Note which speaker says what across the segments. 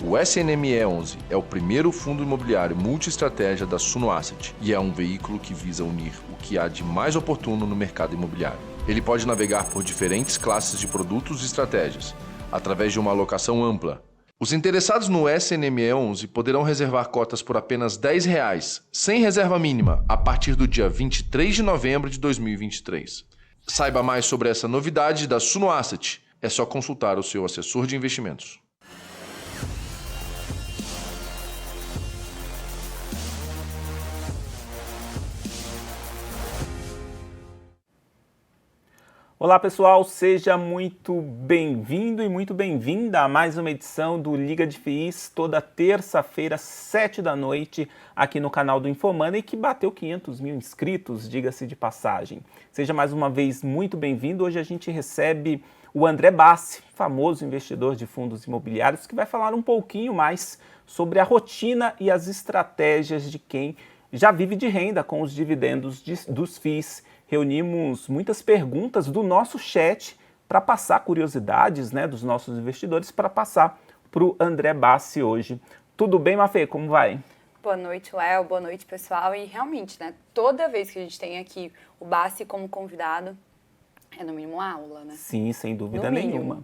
Speaker 1: O SNME11 é o primeiro fundo imobiliário multi-estratégia da Suno Asset e é um veículo que visa unir o que há de mais oportuno no mercado imobiliário. Ele pode navegar por diferentes classes de produtos e estratégias, através de uma alocação ampla. Os interessados no SNME11 poderão reservar cotas por apenas R$10, sem reserva mínima, a partir do dia 23 de novembro de 2023. Saiba mais sobre essa novidade da Suno Asset. É só consultar o seu assessor de investimentos.
Speaker 2: Olá pessoal, seja muito bem-vindo e muito bem-vinda a mais uma edição do Liga de FIIs, toda terça-feira, 7 da noite, aqui no canal do Infomoney, que bateu 500 mil inscritos, diga-se de passagem. Seja mais uma vez muito bem-vindo. Hoje a gente recebe o André Bassi, famoso investidor de fundos imobiliários, que vai falar um pouquinho mais sobre a rotina e as estratégias de quem já vive de renda com os dividendos dos FIIs. Reunimos muitas perguntas do nosso chat para passar curiosidades, né, dos nossos investidores, para passar para o André Bassi hoje. Tudo bem, Mafê? Como vai?
Speaker 3: Boa noite, Léo. Boa noite, pessoal. E realmente, né, toda vez que a gente tem aqui o Bassi como convidado, é no mínimo aula, né?
Speaker 2: Sim, sem dúvida nenhuma.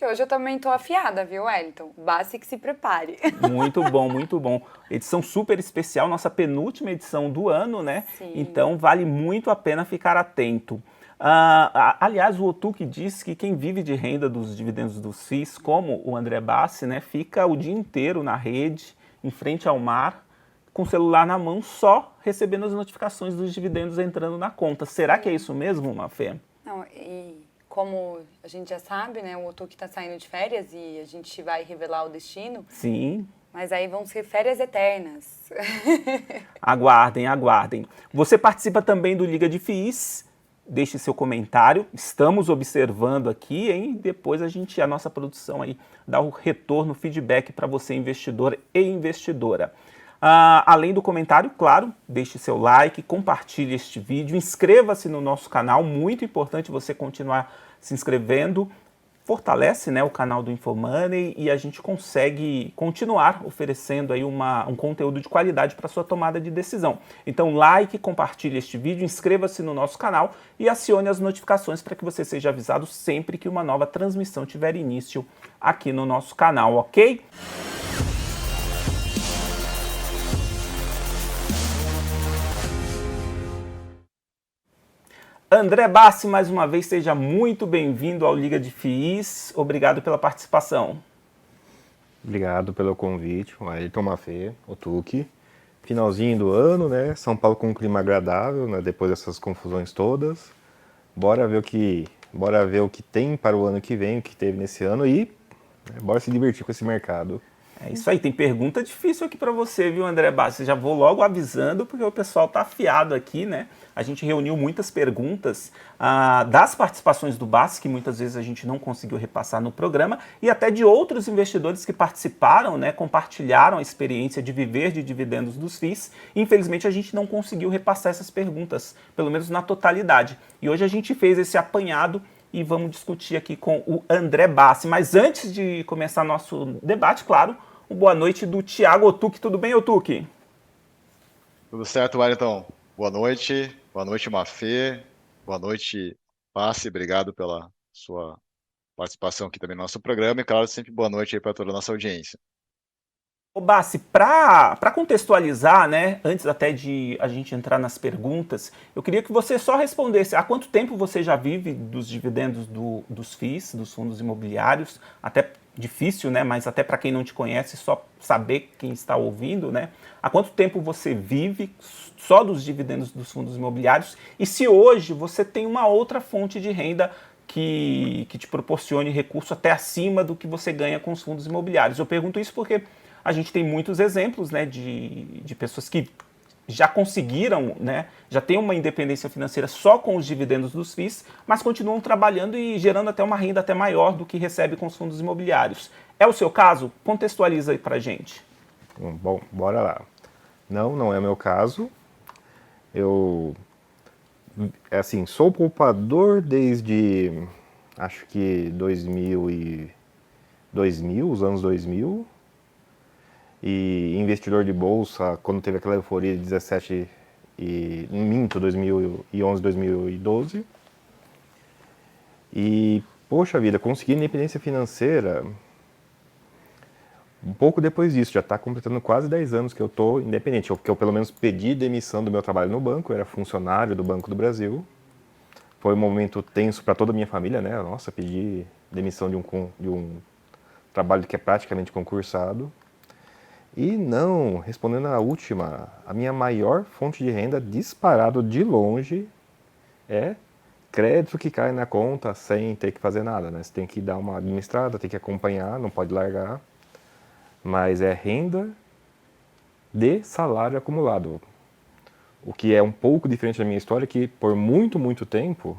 Speaker 3: E hoje eu também tô afiada, viu, Wellington? Bassi que se prepare.
Speaker 2: Muito bom, muito bom. Edição super especial, nossa penúltima edição do ano, né?
Speaker 3: Sim.
Speaker 2: Então vale muito a pena ficar atento. Aliás, o Otuki diz que quem vive de renda dos dividendos dos FIIs, como o André Bassi, né, fica o dia inteiro na rede, em frente ao mar, com o celular na mão, só recebendo as notificações dos dividendos entrando na conta. Será que é isso mesmo, Mafê?
Speaker 3: Não, e como a gente já sabe, né, o Otuki está saindo de férias e a gente vai revelar o destino.
Speaker 2: Sim.
Speaker 3: Mas aí vão ser férias eternas.
Speaker 2: Aguardem, aguardem. Você participa também do Liga de FIIs. Deixe seu comentário. Estamos observando aqui, hein? Depois a nossa produção aí dá o retorno, feedback para você, investidor e investidora. Além do comentário, claro, deixe seu like, compartilhe este vídeo, inscreva-se no nosso canal, muito importante você continuar se inscrevendo, fortalece, né, o canal do Infomoney e a gente consegue continuar oferecendo aí um conteúdo de qualidade para sua tomada de decisão. Então like, compartilhe este vídeo, inscreva-se no nosso canal e acione as notificações para que você seja avisado sempre que uma nova transmissão tiver início aqui no nosso canal, ok? André Bassi, mais uma vez, seja muito bem-vindo ao Liga de FIIs. Obrigado pela participação.
Speaker 4: Obrigado pelo convite, o Ayrton Mafê, Otuki. Finalzinho do ano, né? São Paulo com um clima agradável, né? Depois dessas confusões todas. Bora ver o que tem para o ano que vem, o que teve nesse ano e bora se divertir com esse mercado.
Speaker 2: É isso aí, tem pergunta difícil aqui para você, viu, André Bassi? Já vou logo avisando, porque o pessoal tá afiado aqui, né? A gente reuniu muitas perguntas das participações do Bassi, que muitas vezes a gente não conseguiu repassar no programa, e até de outros investidores que participaram, né? Compartilharam a experiência de viver de dividendos dos FIIs. Infelizmente, a gente não conseguiu repassar essas perguntas, pelo menos na totalidade. E hoje a gente fez esse apanhado e vamos discutir aqui com o André Bassi. Mas antes de começar nosso debate, claro, boa noite do Thiago Otuki. Tudo bem, Otuki?
Speaker 5: Tudo certo, Wellington. Boa noite, Mafê. Boa noite, Bassi. Obrigado pela sua participação aqui também no nosso programa. E, claro, sempre boa noite aí para toda a nossa audiência.
Speaker 2: Ô Bassi, para contextualizar, né, antes até de a gente entrar nas perguntas, eu queria que você só respondesse há quanto tempo você já vive dos dividendos dos FIIs, dos fundos imobiliários, até difícil, né, mas até para quem não te conhece, só saber quem está ouvindo, né, há quanto tempo você vive só dos dividendos dos fundos imobiliários e se hoje você tem uma outra fonte de renda que te proporcione recurso até acima do que você ganha com os fundos imobiliários. Eu pergunto isso porque a gente tem muitos exemplos, né, de pessoas que já conseguiram, né, já têm uma independência financeira só com os dividendos dos FIIs, mas continuam trabalhando e gerando até uma renda até maior do que recebe com os fundos imobiliários. É o seu caso? Contextualiza aí pra gente.
Speaker 4: Bom, bora lá. Não é o meu caso. Eu, assim, sou poupador desde, acho que 2000, os anos 2000. e investidor de bolsa, quando teve aquela euforia de 17 e minto, 2011, 2012. E, poxa vida, consegui independência financeira um pouco depois disso, já está completando quase 10 anos que eu estou independente, que eu pelo menos pedi demissão do meu trabalho no banco, eu era funcionário do Banco do Brasil. Foi um momento tenso para toda a minha família, né? Nossa, pedi demissão de um trabalho que é praticamente concursado. E não, respondendo a última, a minha maior fonte de renda disparado de longe é crédito que cai na conta sem ter que fazer nada, né? Você tem que dar uma administrada, tem que acompanhar, não pode largar. Mas é renda de salário acumulado. O que é um pouco diferente da minha história, que por muito, muito tempo,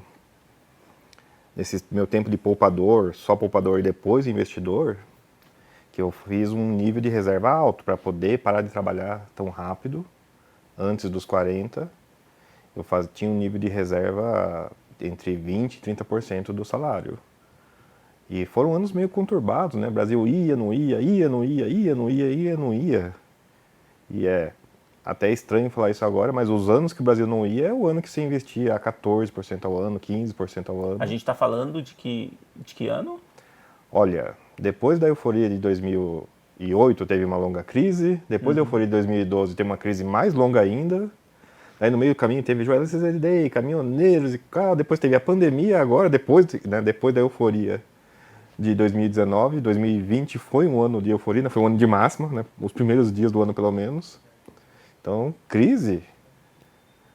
Speaker 4: nesse meu tempo de poupador, só poupador e depois investidor, que eu fiz um nível de reserva alto para poder parar de trabalhar tão rápido, antes dos 40. Tinha um nível de reserva entre 20% e 30% do salário. E foram anos meio conturbados, né? O Brasil ia, não ia, ia, não ia, ia, não ia, ia, não ia. E é até estranho falar isso agora, mas os anos que o Brasil não ia é o ano que você investia a 14% ao ano, 15% ao ano.
Speaker 2: A gente está falando de que ano?
Speaker 4: Olha, depois da euforia de 2008 teve uma longa crise, depois da euforia de 2012 teve uma crise mais longa ainda. Aí no meio do caminho teve Joel CZD, caminhoneiros e carro, depois teve a pandemia, agora depois da euforia de 2019, 2020 foi um ano de euforia, foi um ano de máxima, né? Os primeiros dias do ano pelo menos. Então, crise.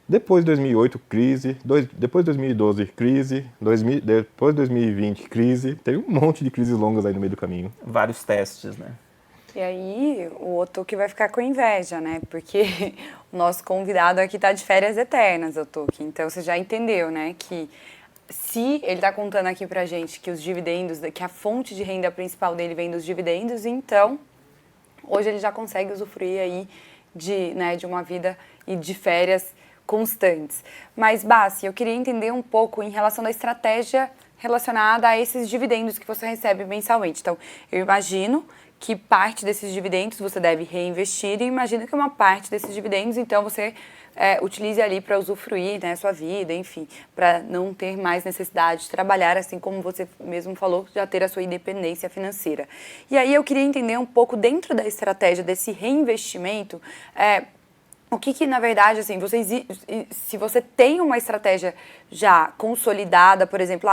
Speaker 4: Depois de 2008, crise. Depois de 2012, crise. Depois de 2020, crise. Teve um monte de crises longas aí no meio do caminho.
Speaker 2: Vários testes, né?
Speaker 3: E aí o Otuki vai ficar com inveja, né? Porque o nosso convidado aqui tá de férias eternas, Otuki. Então você já entendeu, né? Que se ele está contando aqui pra gente que os dividendos, que a fonte de renda principal dele vem dos dividendos, então hoje ele já consegue usufruir aí de uma vida e de férias constantes. Mas, Bassi, eu queria entender um pouco em relação da estratégia relacionada a esses dividendos que você recebe mensalmente. Então, eu imagino que parte desses dividendos você deve reinvestir e imagino que uma parte desses dividendos, então, você utilize ali para usufruir, né, sua vida, enfim, para não ter mais necessidade de trabalhar, assim como você mesmo falou, já ter a sua independência financeira. E aí eu queria entender um pouco dentro da estratégia desse reinvestimento, o que na verdade, assim, se você tem uma estratégia já consolidada, por exemplo,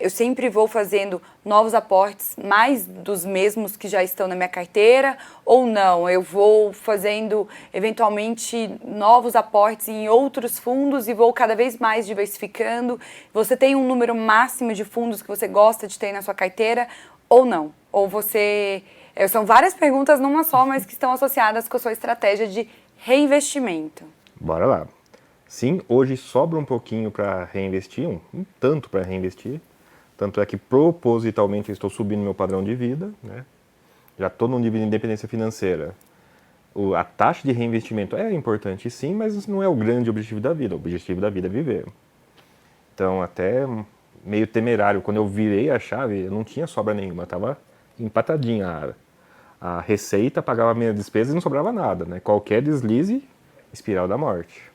Speaker 3: eu sempre vou fazendo novos aportes, mais dos mesmos que já estão na minha carteira, ou não, eu vou fazendo eventualmente novos aportes em outros fundos e vou cada vez mais diversificando. Você tem um número máximo de fundos que você gosta de ter na sua carteira, ou não? Ou você... São várias perguntas numa só, mas que estão associadas com a sua estratégia de reinvestimento.
Speaker 4: Bora lá. Sim, hoje sobra um pouquinho para reinvestir, um tanto para reinvestir. Tanto é que propositalmente eu estou subindo meu padrão de vida, né? Já estou num nível de independência financeira. A taxa de reinvestimento é importante sim, mas não é o grande objetivo da vida. O objetivo da vida é viver. Então, até meio temerário, quando eu virei a chave, eu não tinha sobra nenhuma, estava empatadinha. A receita pagava minhas despesas e não sobrava nada, né? Qualquer deslize, espiral da morte.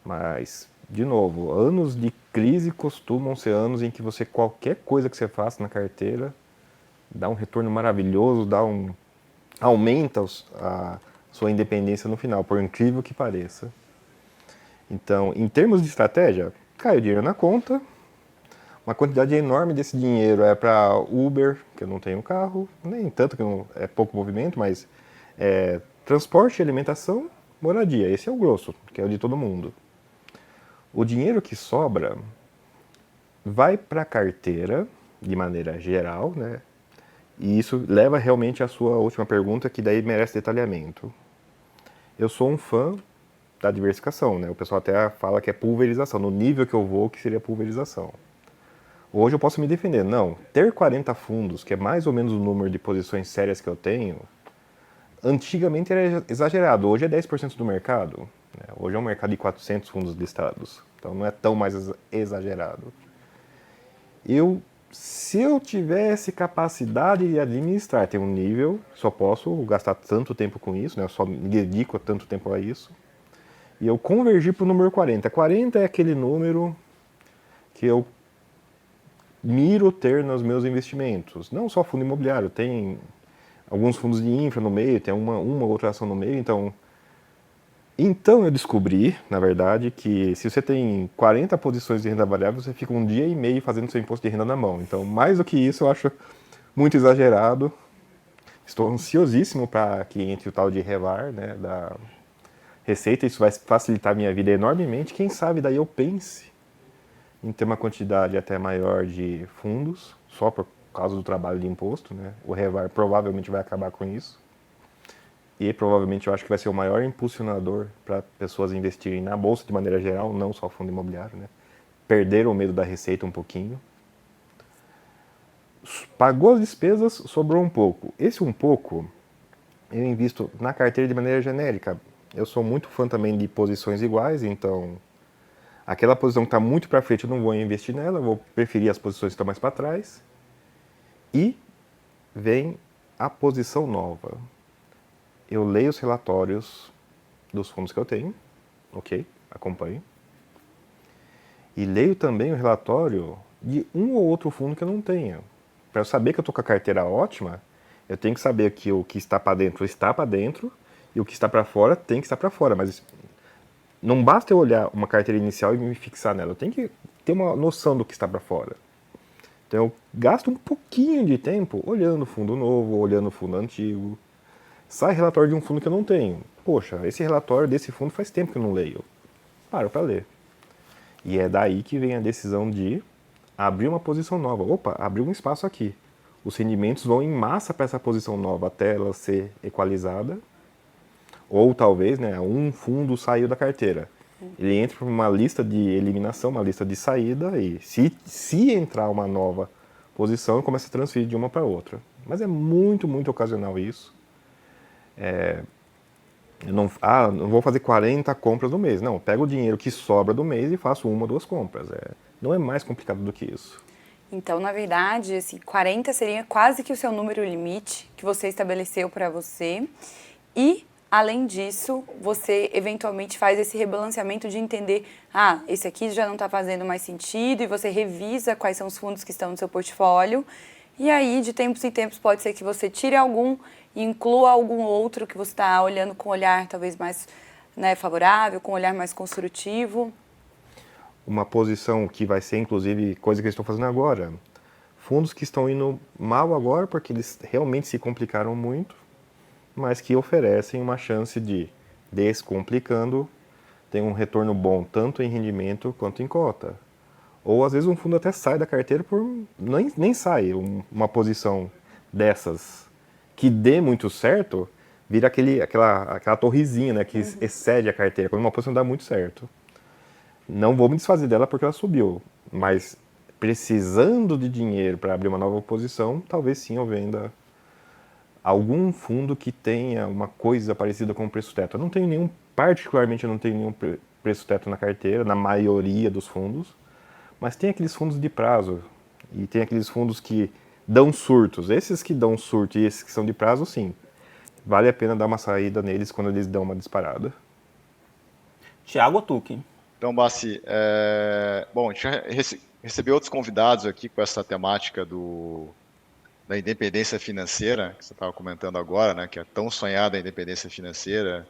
Speaker 4: Mas, de novo, anos de crise costumam ser anos em que qualquer coisa que você faça na carteira dá um retorno maravilhoso, aumenta a sua independência no final, por incrível que pareça. Então, em termos de estratégia, cai o dinheiro na conta, uma quantidade enorme desse dinheiro é para Uber, que eu não tenho carro, nem tanto que é pouco movimento, mas transporte, alimentação, moradia, esse é o grosso, que é o de todo mundo. O dinheiro que sobra vai para a carteira, de maneira geral, né? E isso leva realmente à sua última pergunta, que daí merece detalhamento. Eu sou um fã da diversificação, né? O pessoal até fala que é pulverização, no nível que eu vou, que seria pulverização. Hoje eu posso me defender. Não, ter 40 fundos, que é mais ou menos o número de posições sérias que eu tenho, antigamente era exagerado, hoje é 10% do mercado. Hoje é um mercado de 400 fundos listados, então não é tão mais exagerado. Eu Se eu tivesse capacidade de administrar, tem um nível, só posso gastar tanto tempo com isso, né? Eu só me dedico tanto tempo a isso. E eu convergi para o número 40. 40 é aquele número que eu miro ter nos meus investimentos. Não só fundo imobiliário, tem alguns fundos de infra no meio, tem uma outra ação no meio. Então eu descobri, na verdade, que se você tem 40 posições de renda variável, você fica um dia e meio fazendo seu imposto de renda na mão. Então, mais do que isso, eu acho muito exagerado. Estou ansiosíssimo para que entre o tal de Revar, né, da Receita. Isso vai facilitar a minha vida enormemente. Quem sabe daí eu pense em ter uma quantidade até maior de fundos, só por causa do trabalho de imposto, né? O Revar provavelmente vai acabar com isso. E provavelmente eu acho que vai ser o maior impulsionador para pessoas investirem na bolsa de maneira geral, não só fundo imobiliário, né? Perderam o medo da receita um pouquinho. Pagou as despesas, sobrou um pouco. Esse um pouco eu invisto na carteira de maneira genérica. Eu sou muito fã também de posições iguais, então aquela posição que está muito para frente eu não vou investir nela, eu vou preferir as posições que estão mais para trás. E vem a posição nova. Eu leio os relatórios dos fundos que eu tenho, ok, acompanho. E leio também o relatório de um ou outro fundo que eu não tenho. Para eu saber que eu estou com a carteira ótima, eu tenho que saber que o que está para dentro está para dentro e o que está para fora tem que estar para fora. Mas não basta eu olhar uma carteira inicial e me fixar nela, eu tenho que ter uma noção do que está para fora. Então eu gasto um pouquinho de tempo olhando o fundo novo, olhando o fundo antigo. Sai relatório de um fundo que eu não tenho. Poxa, esse relatório desse fundo faz tempo que eu não leio. Paro para ler. E é daí que vem a decisão de abrir uma posição nova. Opa, abriu um espaço aqui. Os rendimentos vão em massa para essa posição nova até ela ser equalizada. Ou talvez, né, um fundo saiu da carteira. Ele entra para uma lista de eliminação, uma lista de saída, e se entrar uma nova posição, começa a transferir de uma para outra. Mas é muito, muito ocasional isso. Eu não vou fazer 40 compras no mês. Não, eu pego o dinheiro que sobra do mês e faço uma ou duas compras. Não é mais complicado do que isso.
Speaker 3: Então, na verdade, assim, 40 seria quase que o seu número limite que você estabeleceu para você. E, além disso, você eventualmente faz esse rebalanceamento de entender, esse aqui já não está fazendo mais sentido, e você revisa quais são os fundos que estão no seu portfólio. E aí, de tempos em tempos, pode ser que você tire algum e inclua algum outro que você está olhando com um olhar talvez mais, né, favorável, com um olhar mais construtivo.
Speaker 4: Uma posição que vai ser, inclusive, coisa que eles estão fazendo agora. Fundos que estão indo mal agora porque eles realmente se complicaram muito, mas que oferecem uma chance de, descomplicando, ter um retorno bom tanto em rendimento quanto em cota. Ou às vezes um fundo até sai da carteira por nem sai. Uma posição dessas que dê muito certo, vira aquela torrezinha, né, que excede a carteira, quando uma posição dá muito certo. Não vou me desfazer dela porque ela subiu, mas precisando de dinheiro para abrir uma nova posição, talvez sim eu venda algum fundo que tenha uma coisa parecida com o preço teto. Eu não tenho nenhum, particularmente eu não tenho nenhum preço teto na carteira, na maioria dos fundos, mas tem aqueles fundos de prazo e tem aqueles fundos que dão surtos. Esses que dão surto e esses que são de prazo, sim. Vale a pena dar uma saída neles quando eles dão uma disparada.
Speaker 2: Tiago Otuki.
Speaker 5: Então, Bassi, bom, a gente já recebeu outros convidados aqui com essa temática da independência financeira, que você estava comentando agora, né, que é tão sonhada a independência financeira,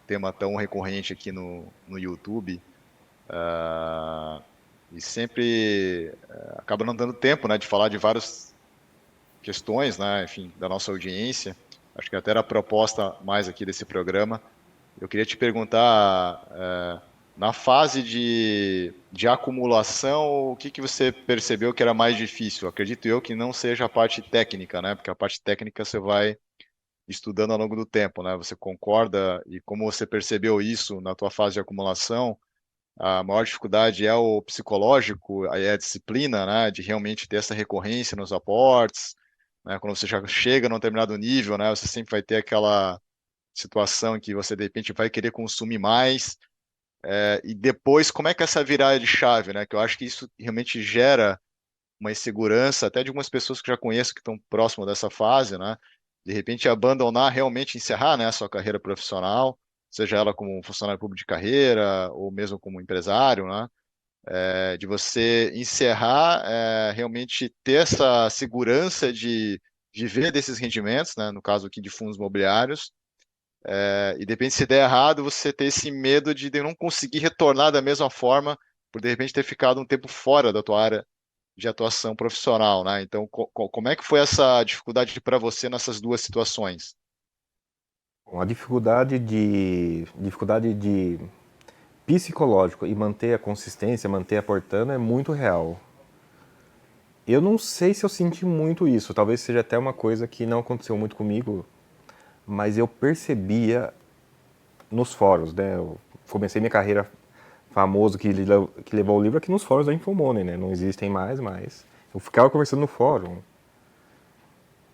Speaker 5: tema tão recorrente aqui no YouTube, e sempre acaba não dando tempo, né, de falar de várias questões, né, enfim, da nossa audiência. Acho que até era a proposta mais aqui desse programa. Eu queria te perguntar, na fase de acumulação, o que você percebeu que era mais difícil? Acredito eu que não seja a parte técnica, né? Porque a parte técnica você vai estudando ao longo do tempo, né? Você concorda? E como você percebeu isso na tua fase de acumulação, a maior dificuldade é o psicológico, aí é a disciplina, né? De realmente ter essa recorrência nos aportes, né? Quando você já chega num determinado nível, né? Você sempre vai ter aquela situação em que você, de repente, vai querer consumir mais, e depois, como é que é essa virada de chave, né? Que eu acho que isso realmente gera uma insegurança, até de algumas pessoas que já conheço que estão próximo dessa fase, né? De repente abandonar, realmente encerrar, né, a sua carreira profissional, seja ela como um funcionário público de carreira ou mesmo como empresário, né? De você encerrar, realmente ter essa segurança de viver desses rendimentos, né? No caso aqui de fundos imobiliários, e de repente se der errado, você ter esse medo de não conseguir retornar da mesma forma, por de repente ter ficado um tempo fora da tua área de atuação profissional, né? Então, como é que foi essa dificuldade para você nessas duas situações?
Speaker 4: Bom, a dificuldade de psicológico e manter a consistência, manter aportando é muito real. Eu não sei se eu senti muito isso, talvez seja até uma coisa que não aconteceu muito comigo, mas eu percebia nos fóruns, né? Eu comecei minha carreira famoso que levou o livro aqui nos fóruns da Infomoney, né? Não existem mais, mas eu ficava conversando no fórum.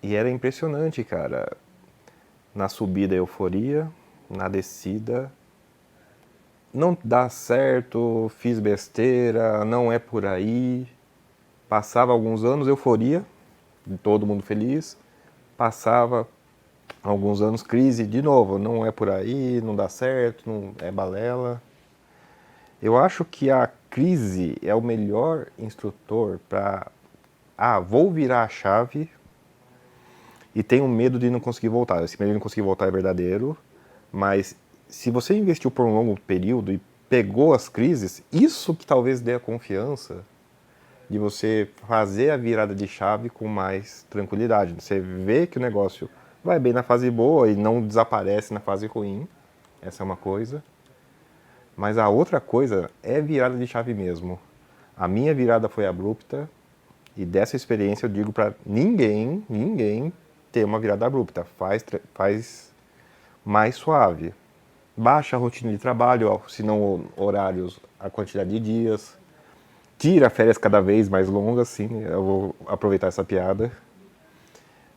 Speaker 4: E era impressionante, cara. Na subida, euforia, na descida, não dá certo, fiz besteira, não é por aí. Passava alguns anos, euforia, todo mundo feliz. Passava alguns anos, crise de novo, não é por aí, não dá certo, não é balela. Eu acho que a crise é o melhor instrutor para, vou virar a chave e tenho medo de não conseguir voltar. Esse medo de não conseguir voltar é verdadeiro, mas se você investiu por um longo período e pegou as crises, isso que talvez dê a confiança de você fazer a virada de chave com mais tranquilidade. Você vê que o negócio vai bem na fase boa e não desaparece na fase ruim. Essa é uma coisa. Mas a outra coisa é virada de chave mesmo. A minha virada foi abrupta e dessa experiência eu digo para ninguém ter uma virada abrupta. Faz mais suave. Baixa a rotina de trabalho, se não horários, a quantidade de dias. Tira férias cada vez mais longas, sim, eu vou aproveitar essa piada.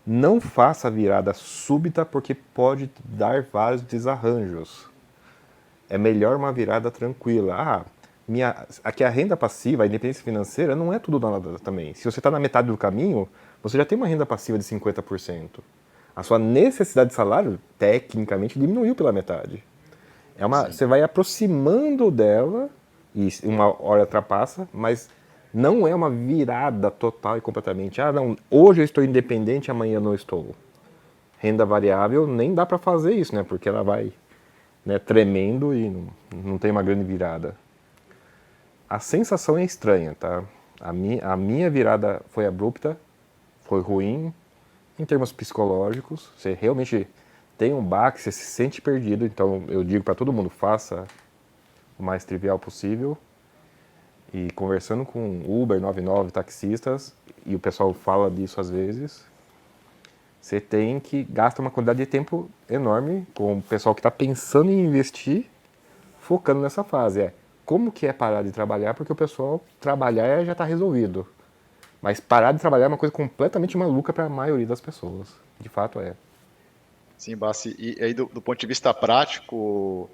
Speaker 4: Não faça virada súbita porque pode dar vários desarranjos. É melhor uma virada tranquila. Aqui a renda passiva, a independência financeira, não é tudo nada também. Se você está na metade do caminho, você já tem uma renda passiva de 50%. A sua necessidade de salário, tecnicamente, diminuiu pela metade. Você vai aproximando dela, e uma hora ultrapassa, mas não é uma virada total e completamente. Não, hoje eu estou independente, amanhã não estou. Renda variável, nem dá para fazer isso, né? Porque ela vai, né, tremendo e não tem uma grande virada. A sensação é estranha, tá? A minha virada foi abrupta, foi ruim, em termos psicológicos. Você realmente tem um baque, você se sente perdido, então eu digo para todo mundo, faça o mais trivial possível. E conversando com Uber, 99, taxistas, e o pessoal fala disso às vezes, você tem que gastar uma quantidade de tempo enorme com o pessoal que está pensando em investir, focando nessa fase. Como que é parar de trabalhar? Porque o pessoal trabalhar já está resolvido. Mas parar de trabalhar é uma coisa completamente maluca para a maioria das pessoas. De fato é.
Speaker 5: Sim, Bassi. E aí, do ponto de vista prático,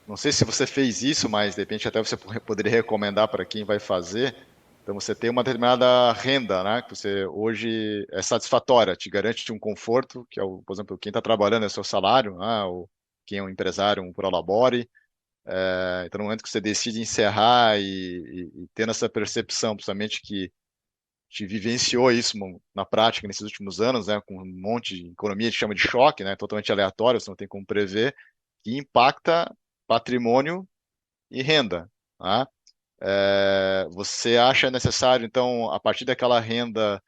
Speaker 5: não sei se você fez isso, mas de repente até você poderia recomendar para quem vai fazer. Então, você tem uma determinada renda, né, que você hoje é satisfatória, te garante um conforto, que é, por exemplo, quem está trabalhando é o seu salário, né, ou quem é um empresário, um prolabore. Então, no momento que você decide encerrar e tendo essa percepção, principalmente que te vivenciou isso na prática nesses últimos anos, né, com um monte de economia, a gente chama de choque, né, totalmente aleatório, você não tem como prever, que impacta patrimônio e renda. Tá? Você acha necessário, então, a partir daquela renda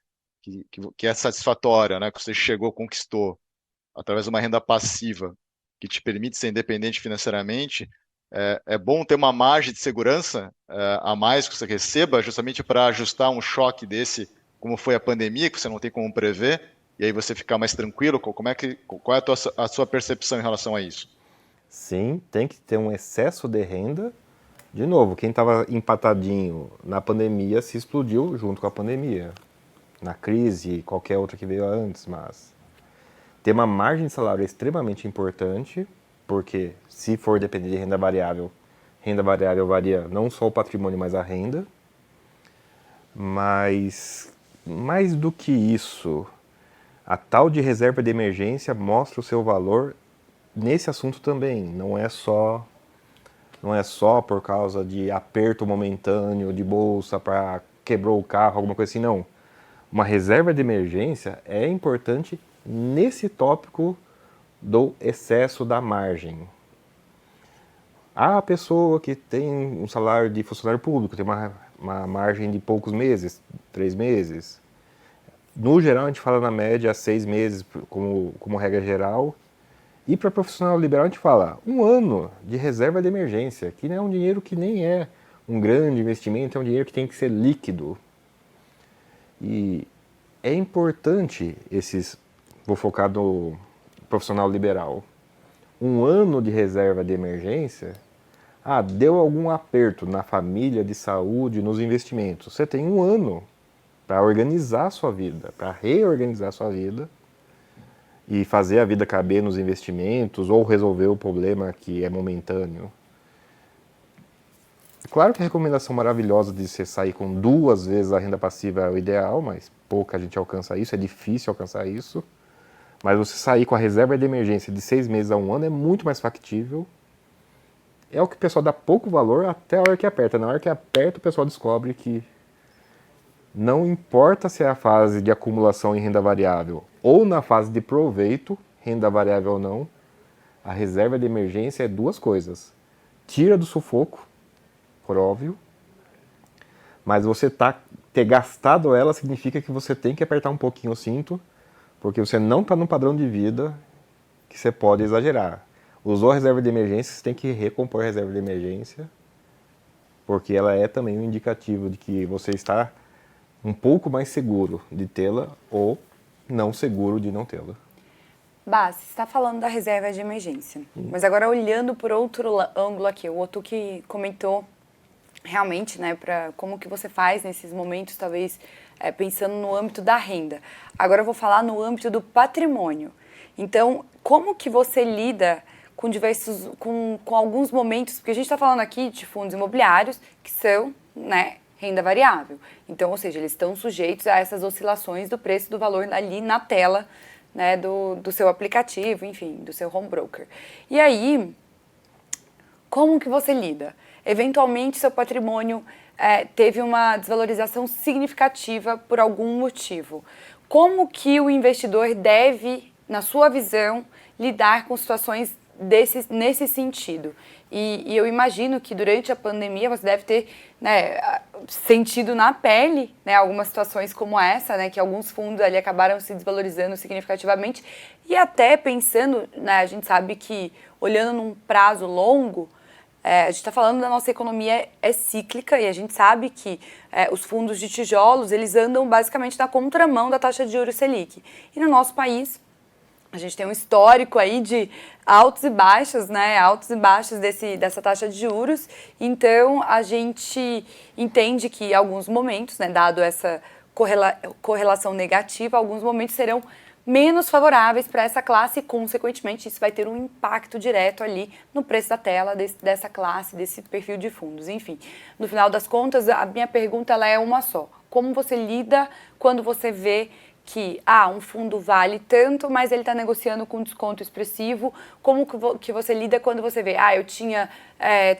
Speaker 5: que é satisfatória, né, que você chegou, conquistou, através de uma renda passiva, que te permite ser independente financeiramente, é bom ter uma margem de segurança a mais que você receba, justamente para ajustar um choque desse, como foi a pandemia, que você não tem como prever, e aí você ficar mais tranquilo. Qual é a sua percepção em relação a isso?
Speaker 4: Sim, tem que ter um excesso de renda. De novo, quem estava empatadinho na pandemia se explodiu junto com a pandemia. Na crise, qualquer outra que veio antes, mas ter uma margem de salário é extremamente importante, porque se for depender de renda variável varia não só o patrimônio, mas a renda. Mas, mais do que isso, a tal de reserva de emergência mostra o seu valor nesse assunto também. Não é só por causa de aperto momentâneo de bolsa para quebrou o carro, alguma coisa assim, não. Uma reserva de emergência é importante nesse tópico do excesso da margem. A pessoa que tem um salário de funcionário público, tem uma margem de poucos meses, 3 meses. No geral, a gente fala na média 6 meses como regra geral. E para profissional liberal, a gente fala 1 ano de reserva de emergência, que não é um dinheiro que nem é um grande investimento, é um dinheiro que tem que ser líquido. E é importante vou focar no profissional liberal, 1 ano de reserva de emergência. Deu algum aperto na família, de saúde, nos investimentos. Você tem 1 ano para organizar a sua vida, para reorganizar a sua vida e fazer a vida caber nos investimentos ou resolver o problema que é momentâneo. Claro que a recomendação maravilhosa de você sair com 2 vezes a renda passiva é o ideal, mas pouca gente alcança isso, é difícil alcançar isso. Mas você sair com a reserva de emergência de 6 meses a 1 ano é muito mais factível. É o que o pessoal dá pouco valor até a hora que aperta. Na hora que aperta, o pessoal descobre que não importa se é a fase de acumulação em renda variável ou na fase de proveito, renda variável ou não, a reserva de emergência é 2 coisas. Tira do sufoco, por óbvio, mas você ter gastado ela significa que você tem que apertar um pouquinho o cinto, porque você não está num padrão de vida que você pode exagerar. Usou a reserva de emergência, você tem que recompor a reserva de emergência, porque ela é também um indicativo de que você está um pouco mais seguro de tê-la ou não seguro de não tê-la.
Speaker 3: Você está falando da reserva de emergência, mas agora olhando por outro ângulo aqui, o outro que comentou realmente, né, para como que você faz nesses momentos, talvez pensando no âmbito da renda. Agora eu vou falar no âmbito do patrimônio. Então, como que você lida com alguns momentos, porque a gente está falando aqui de fundos imobiliários que são, né, renda variável. Então, ou seja, eles estão sujeitos a essas oscilações do preço do valor ali na tela, né, do seu aplicativo, enfim, do seu home broker. E aí, como que você lida? Eventualmente, seu patrimônio teve uma desvalorização significativa por algum motivo. Como que o investidor deve, na sua visão, lidar com situações nesse sentido? E eu imagino que durante a pandemia você deve ter, né, sentido na pele, né, algumas situações como essa, né, que alguns fundos ali acabaram se desvalorizando significativamente, e até pensando, né, a gente sabe que olhando num prazo longo, a gente está falando da nossa economia é cíclica e a gente sabe que os fundos de tijolos, eles andam basicamente na contramão da taxa de juros Selic. E no nosso país, a gente tem um histórico aí de altos e baixos, né? Altos e baixos dessa taxa de juros. Então, a gente entende que em alguns momentos, né, dado essa correlação negativa, alguns momentos serão menos favoráveis para essa classe e, consequentemente, isso vai ter um impacto direto ali no preço da tela dessa classe, desse perfil de fundos. Enfim, no final das contas, a minha pergunta ela é uma só. Como você lida quando você vê que um fundo vale tanto, mas ele está negociando com desconto expressivo? Como que você lida quando você vê, eu tinha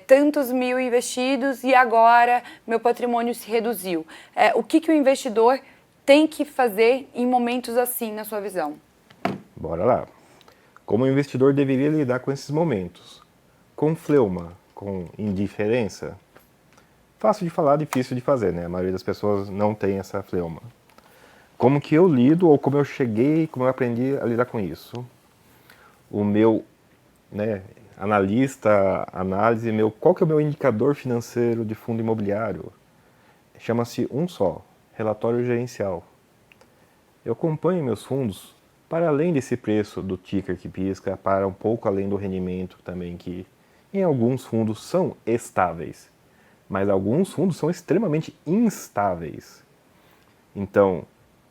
Speaker 3: tantos mil investidos e agora meu patrimônio se reduziu? O que o investidor tem que fazer em momentos assim, na sua visão?
Speaker 4: Bora lá. Como o investidor deveria lidar com esses momentos? Com fleuma, com indiferença? Fácil de falar, difícil de fazer, né? A maioria das pessoas não tem essa fleuma. Como que eu lido, ou como eu cheguei, como eu aprendi a lidar com isso? O meu, né, análise, qual que é o meu indicador financeiro de fundo imobiliário? Chama-se um só, relatório gerencial. Eu acompanho meus fundos para além desse preço do ticker que pisca, para um pouco além do rendimento também, que em alguns fundos são estáveis, mas alguns fundos são extremamente instáveis. Então,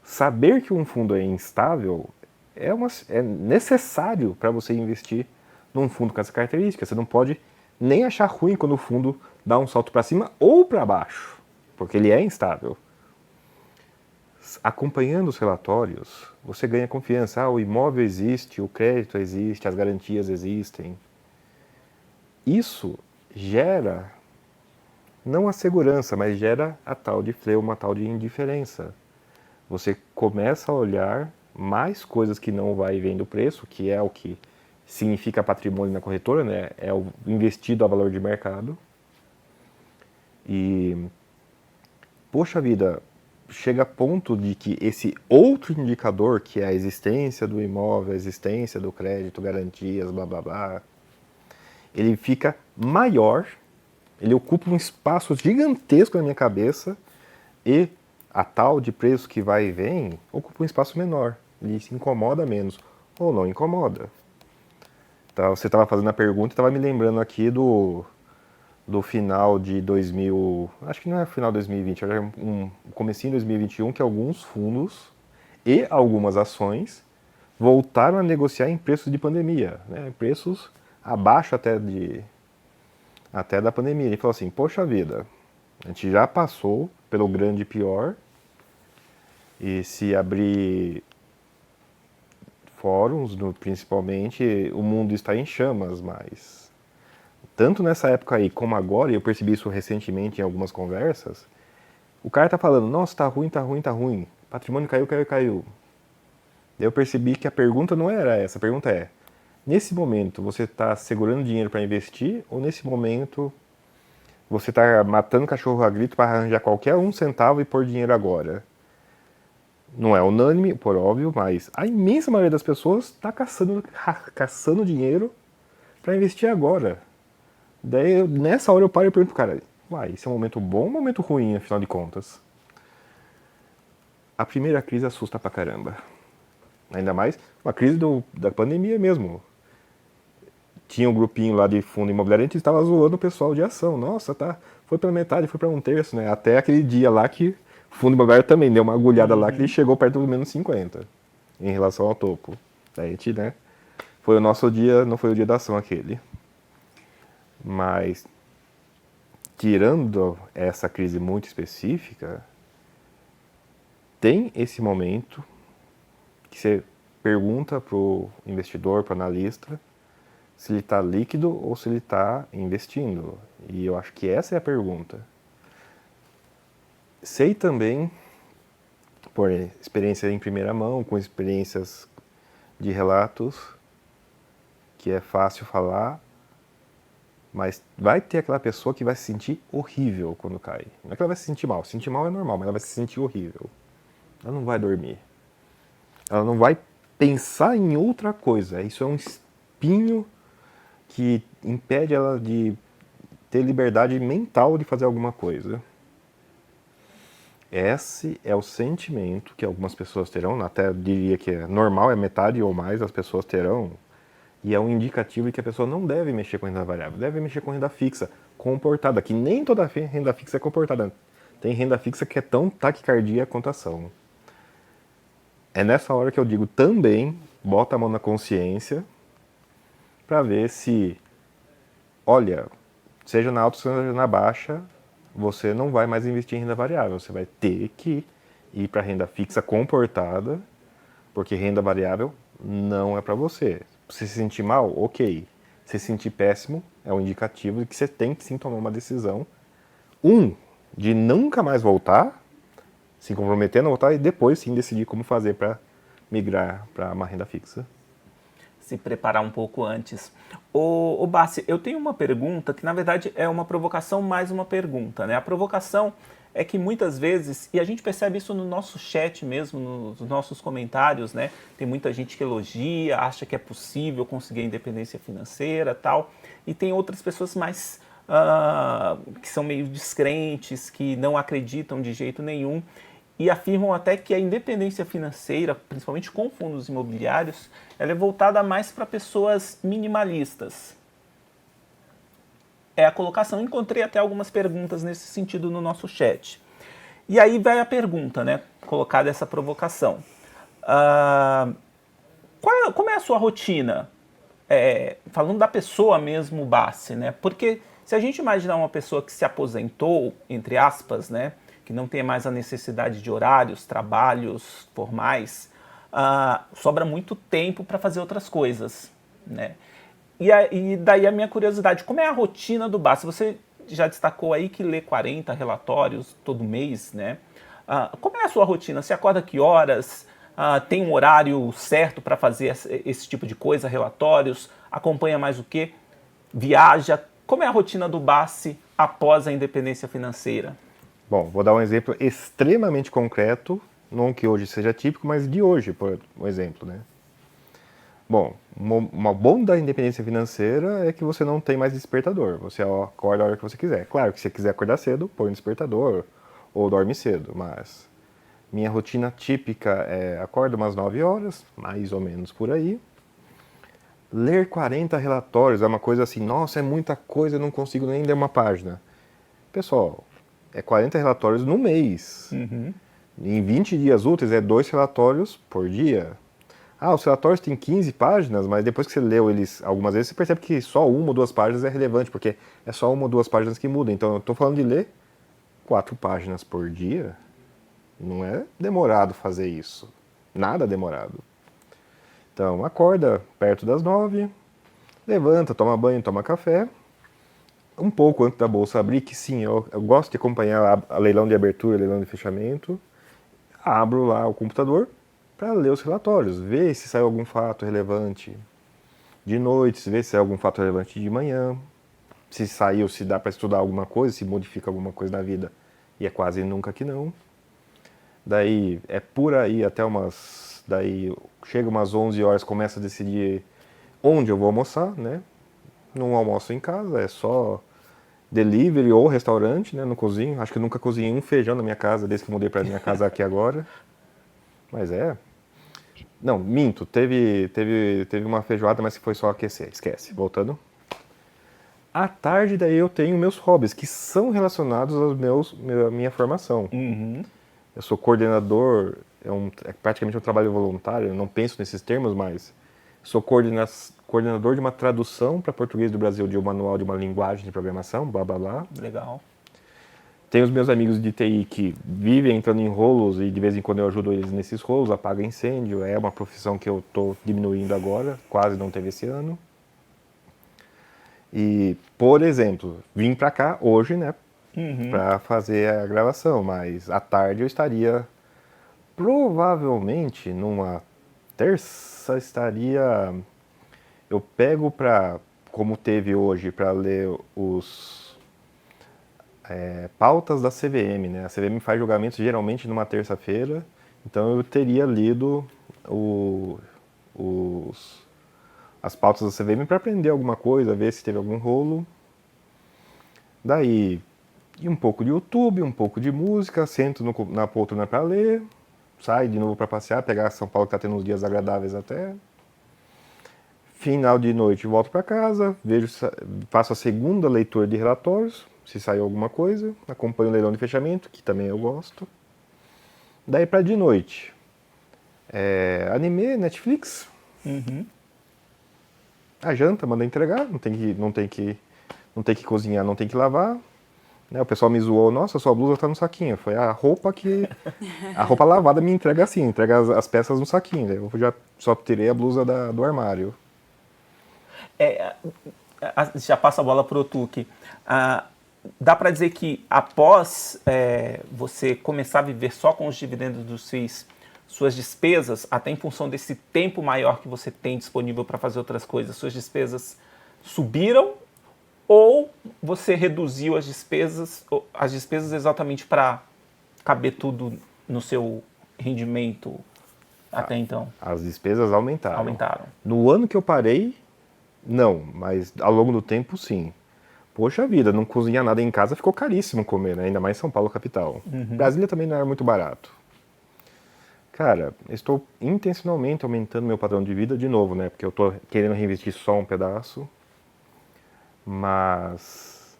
Speaker 4: saber que um fundo é instável é necessário para você investir num fundo com essa característica. Você não pode nem achar ruim quando o fundo dá um salto para cima ou para baixo, porque ele é instável. acompanhando os relatórios, você ganha confiança. Ah, o imóvel existe, o crédito existe, as garantias existem. Isso gera, não a segurança, mas gera a tal de fleuma, a tal de indiferença. Você começa a olhar mais coisas que não vai vendo o preço, que é o que significa patrimônio na corretora, né? É o investido a valor de mercado. E, poxa vida, chega a ponto de que esse outro indicador, que é a existência do imóvel, a existência do crédito, garantias, blá blá blá, ele fica maior, ele ocupa um espaço gigantesco na minha cabeça e a tal de preço que vai e vem ocupa um espaço menor, ele se incomoda menos ou não incomoda. Tá, você estava fazendo a pergunta e estava me lembrando aqui do final de 2000, acho que não é final de 2020, é comecinho de 2021, que alguns fundos e algumas ações voltaram a negociar em preços de pandemia, né? Preços abaixo até da pandemia. Ele falou assim, poxa vida, a gente já passou pelo grande pior e se abrir fóruns, principalmente, o mundo está em chamas, mas tanto nessa época aí como agora, e eu percebi isso recentemente em algumas conversas, o cara tá falando, nossa, tá ruim, tá ruim, tá ruim, patrimônio caiu, caiu, caiu. Daí eu percebi que a pergunta não era essa, a pergunta é, nesse momento você está segurando dinheiro para investir ou nesse momento você está matando cachorro a grito para arranjar qualquer um centavo e pôr dinheiro agora? Não é unânime, por óbvio, mas a imensa maioria das pessoas está caçando dinheiro para investir agora. Daí, nessa hora eu paro e pergunto, cara, esse é um momento bom ou um momento ruim, afinal de contas? A primeira crise assusta pra caramba. Ainda mais uma crise da pandemia mesmo. Tinha um grupinho lá de fundo imobiliário, a gente estava zoando o pessoal de ação. Nossa, foi pela metade, foi para um terço, né? Até aquele dia lá que o fundo imobiliário também deu uma agulhada lá que ele chegou perto do menos 50 em relação ao topo. Daí a gente, né? Foi o nosso dia, não foi o dia da ação aquele. Mas, tirando essa crise muito específica, tem esse momento que você pergunta para o investidor, para o analista, se ele está líquido ou se ele está investindo. E eu acho que essa é a pergunta. Sei também, por experiência em primeira mão, com experiências de relatos, que é fácil falar, mas vai ter aquela pessoa que vai se sentir horrível quando cai. Não é que ela vai se sentir mal. Se sentir mal é normal, mas ela vai se sentir horrível. Ela não vai dormir. Ela não vai pensar em outra coisa. Isso é um espinho que impede ela de ter liberdade mental de fazer alguma coisa. Esse é o sentimento que algumas pessoas terão, até diria que é normal, é metade ou mais as pessoas terão, e é um indicativo de que a pessoa não deve mexer com renda variável, deve mexer com renda fixa, comportada, que nem toda renda fixa é comportada. Tem renda fixa que é tão taquicardia quanto ação. É nessa hora que eu digo também, bota a mão na consciência, para ver se, olha, seja na alta, seja na baixa, você não vai mais investir em renda variável, você vai ter que ir para renda fixa comportada, porque renda variável não é para você. Se se sentir mal, ok. Se se sentir péssimo, é um indicativo de que você tem que sim tomar uma decisão. De nunca mais voltar, se comprometer a não voltar, e depois sim decidir como fazer para migrar para uma renda fixa.
Speaker 2: Se preparar um pouco antes. Ô Bassi, eu tenho uma pergunta que na verdade é uma provocação mais uma pergunta, né? A provocação é que muitas vezes, e a gente percebe isso no nosso chat mesmo, nos nossos comentários, né? Tem muita gente que elogia, acha que é possível conseguir a independência financeira e tal, e tem outras pessoas mais que são meio descrentes, que não acreditam de jeito nenhum, e afirmam até que a independência financeira, principalmente com fundos imobiliários, ela é voltada mais para pessoas minimalistas. É a colocação, encontrei até algumas perguntas nesse sentido no nosso chat. E aí vai a pergunta, né, colocada essa provocação. Como é a sua rotina? Falando da pessoa mesmo, Bassi, né, porque se a gente imaginar uma pessoa que se aposentou, entre aspas, né, que não tenha mais a necessidade de horários, trabalhos formais, sobra muito tempo para fazer outras coisas, né? E daí a minha curiosidade, como é a rotina do Bassi? Você já destacou aí que lê 40 relatórios todo mês, né? Como é a sua rotina? Você acorda que horas? Tem um horário certo para fazer esse tipo de coisa, relatórios? Acompanha mais o quê? Viaja? Como é a rotina do Bassi após a independência financeira?
Speaker 4: Bom, vou dar um exemplo extremamente concreto, não que hoje seja típico, mas de hoje, por um exemplo, né? Bom, uma bom da independência financeira é que você não tem mais despertador. Você acorda a hora que você quiser. Claro que se você quiser acordar cedo, põe um despertador ou dorme cedo, mas minha rotina típica é acordo umas 9 horas, mais ou menos por aí. Ler 40 relatórios é uma coisa assim, nossa, é muita coisa, eu não consigo nem ler uma página. Pessoal, é 40 relatórios no mês. Em 20 dias úteis é 2 relatórios por dia. Os relatórios têm 15 páginas, mas depois que você leu eles algumas vezes, você percebe que só 1 ou 2 páginas é relevante, porque é só 1 ou 2 páginas que mudam. Então eu estou falando de ler 4 páginas por dia. Não é demorado fazer isso. Nada demorado. Então acorda perto das 9, levanta, toma banho, toma café. Um pouco antes da bolsa abrir, que sim, eu gosto de acompanhar a leilão de abertura, leilão de fechamento. Abro lá o computador para ler os relatórios, ver se saiu algum fato relevante de noite, se vê se saiu algum fato relevante de manhã, se saiu, se dá para estudar alguma coisa, se modifica alguma coisa na vida, e é quase nunca que não. Daí é por aí até daí chega umas 11 horas, começa a decidir onde eu vou almoçar, né? Não almoço em casa, é só delivery ou restaurante, né? No cozinho. Acho que eu nunca cozinhei um feijão na minha casa desde que mudei para minha casa aqui agora. Mas não, minto, teve uma feijoada, mas que foi só aquecer, esquece, voltando. À tarde daí eu tenho meus hobbies, que são relacionados à minha formação. Eu sou coordenador, é praticamente um trabalho voluntário, eu não penso nesses termos, mas sou coordenador de uma tradução para português do Brasil de um manual de uma linguagem de programação, blá blá blá.
Speaker 2: Legal.
Speaker 4: Tenho os meus amigos de TI que vivem entrando em rolos e de vez em quando eu ajudo eles nesses rolos, apaga incêndio, é uma profissão que eu estou diminuindo agora, quase não teve esse ano. E, por exemplo, vim para cá hoje, né, para fazer a gravação, mas à tarde eu estaria, provavelmente, numa terça eu pego como teve hoje, para ler pautas da CVM, né? A CVM faz julgamentos geralmente numa terça-feira, então eu teria lido as pautas da CVM para aprender alguma coisa, ver se teve algum rolo. Daí, um pouco de YouTube, um pouco de música, sento na poltrona para ler, saio de novo para passear, pegar São Paulo que está tendo uns dias agradáveis até. Final de noite volto para casa, faço a segunda leitura de relatórios, se saiu alguma coisa, acompanho o leilão de fechamento, que também eu gosto. Daí para de noite, anime, Netflix. A janta manda entregar, não tem que cozinhar, não tem que lavar. Né? O pessoal me zoou, nossa, sua blusa tá no saquinho. Foi a roupa lavada me entrega assim, entrega as peças no saquinho. Eu já só tirei a blusa do armário.
Speaker 2: Já passa a bola pro Otuki. Dá para dizer que após você começar a viver só com os dividendos dos FIIs, suas despesas, até em função desse tempo maior que você tem disponível para fazer outras coisas, suas despesas subiram ou você reduziu as despesas exatamente para caber tudo no seu rendimento até então?
Speaker 4: As despesas aumentaram.
Speaker 2: Aumentaram. No
Speaker 4: ano que eu parei, não, mas ao longo do tempo, sim. Poxa vida, não cozinhar nada em casa, ficou caríssimo comer, né? Ainda mais em São Paulo, capital. Brasília também não era muito barato. Cara, eu estou intencionalmente aumentando meu padrão de vida de novo, né? Porque eu estou querendo reinvestir só um pedaço. Mas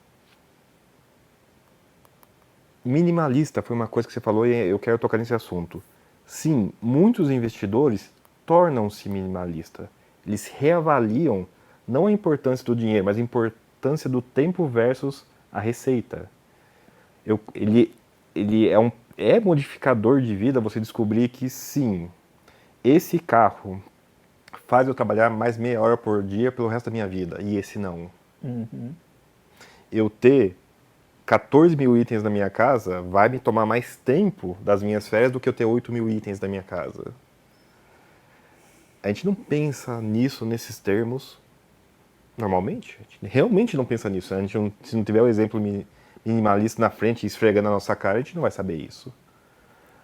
Speaker 4: minimalista foi uma coisa que você falou e eu quero tocar nesse assunto. Sim, muitos investidores tornam-se minimalistas. Eles reavaliam não a importância do dinheiro, mas a importância do tempo versus a receita. ele é modificador de vida você descobrir que sim, esse carro faz eu trabalhar mais meia hora por dia pelo resto da minha vida, e esse não. Eu ter 14 mil itens na minha casa vai me tomar mais tempo das minhas férias do que eu ter 8 mil itens na minha casa. A gente não pensa nisso, nesses termos, normalmente. A gente realmente não pensa nisso. A gente não, se não tiver o exemplo minimalista na frente esfregando na nossa cara, a gente não vai saber isso.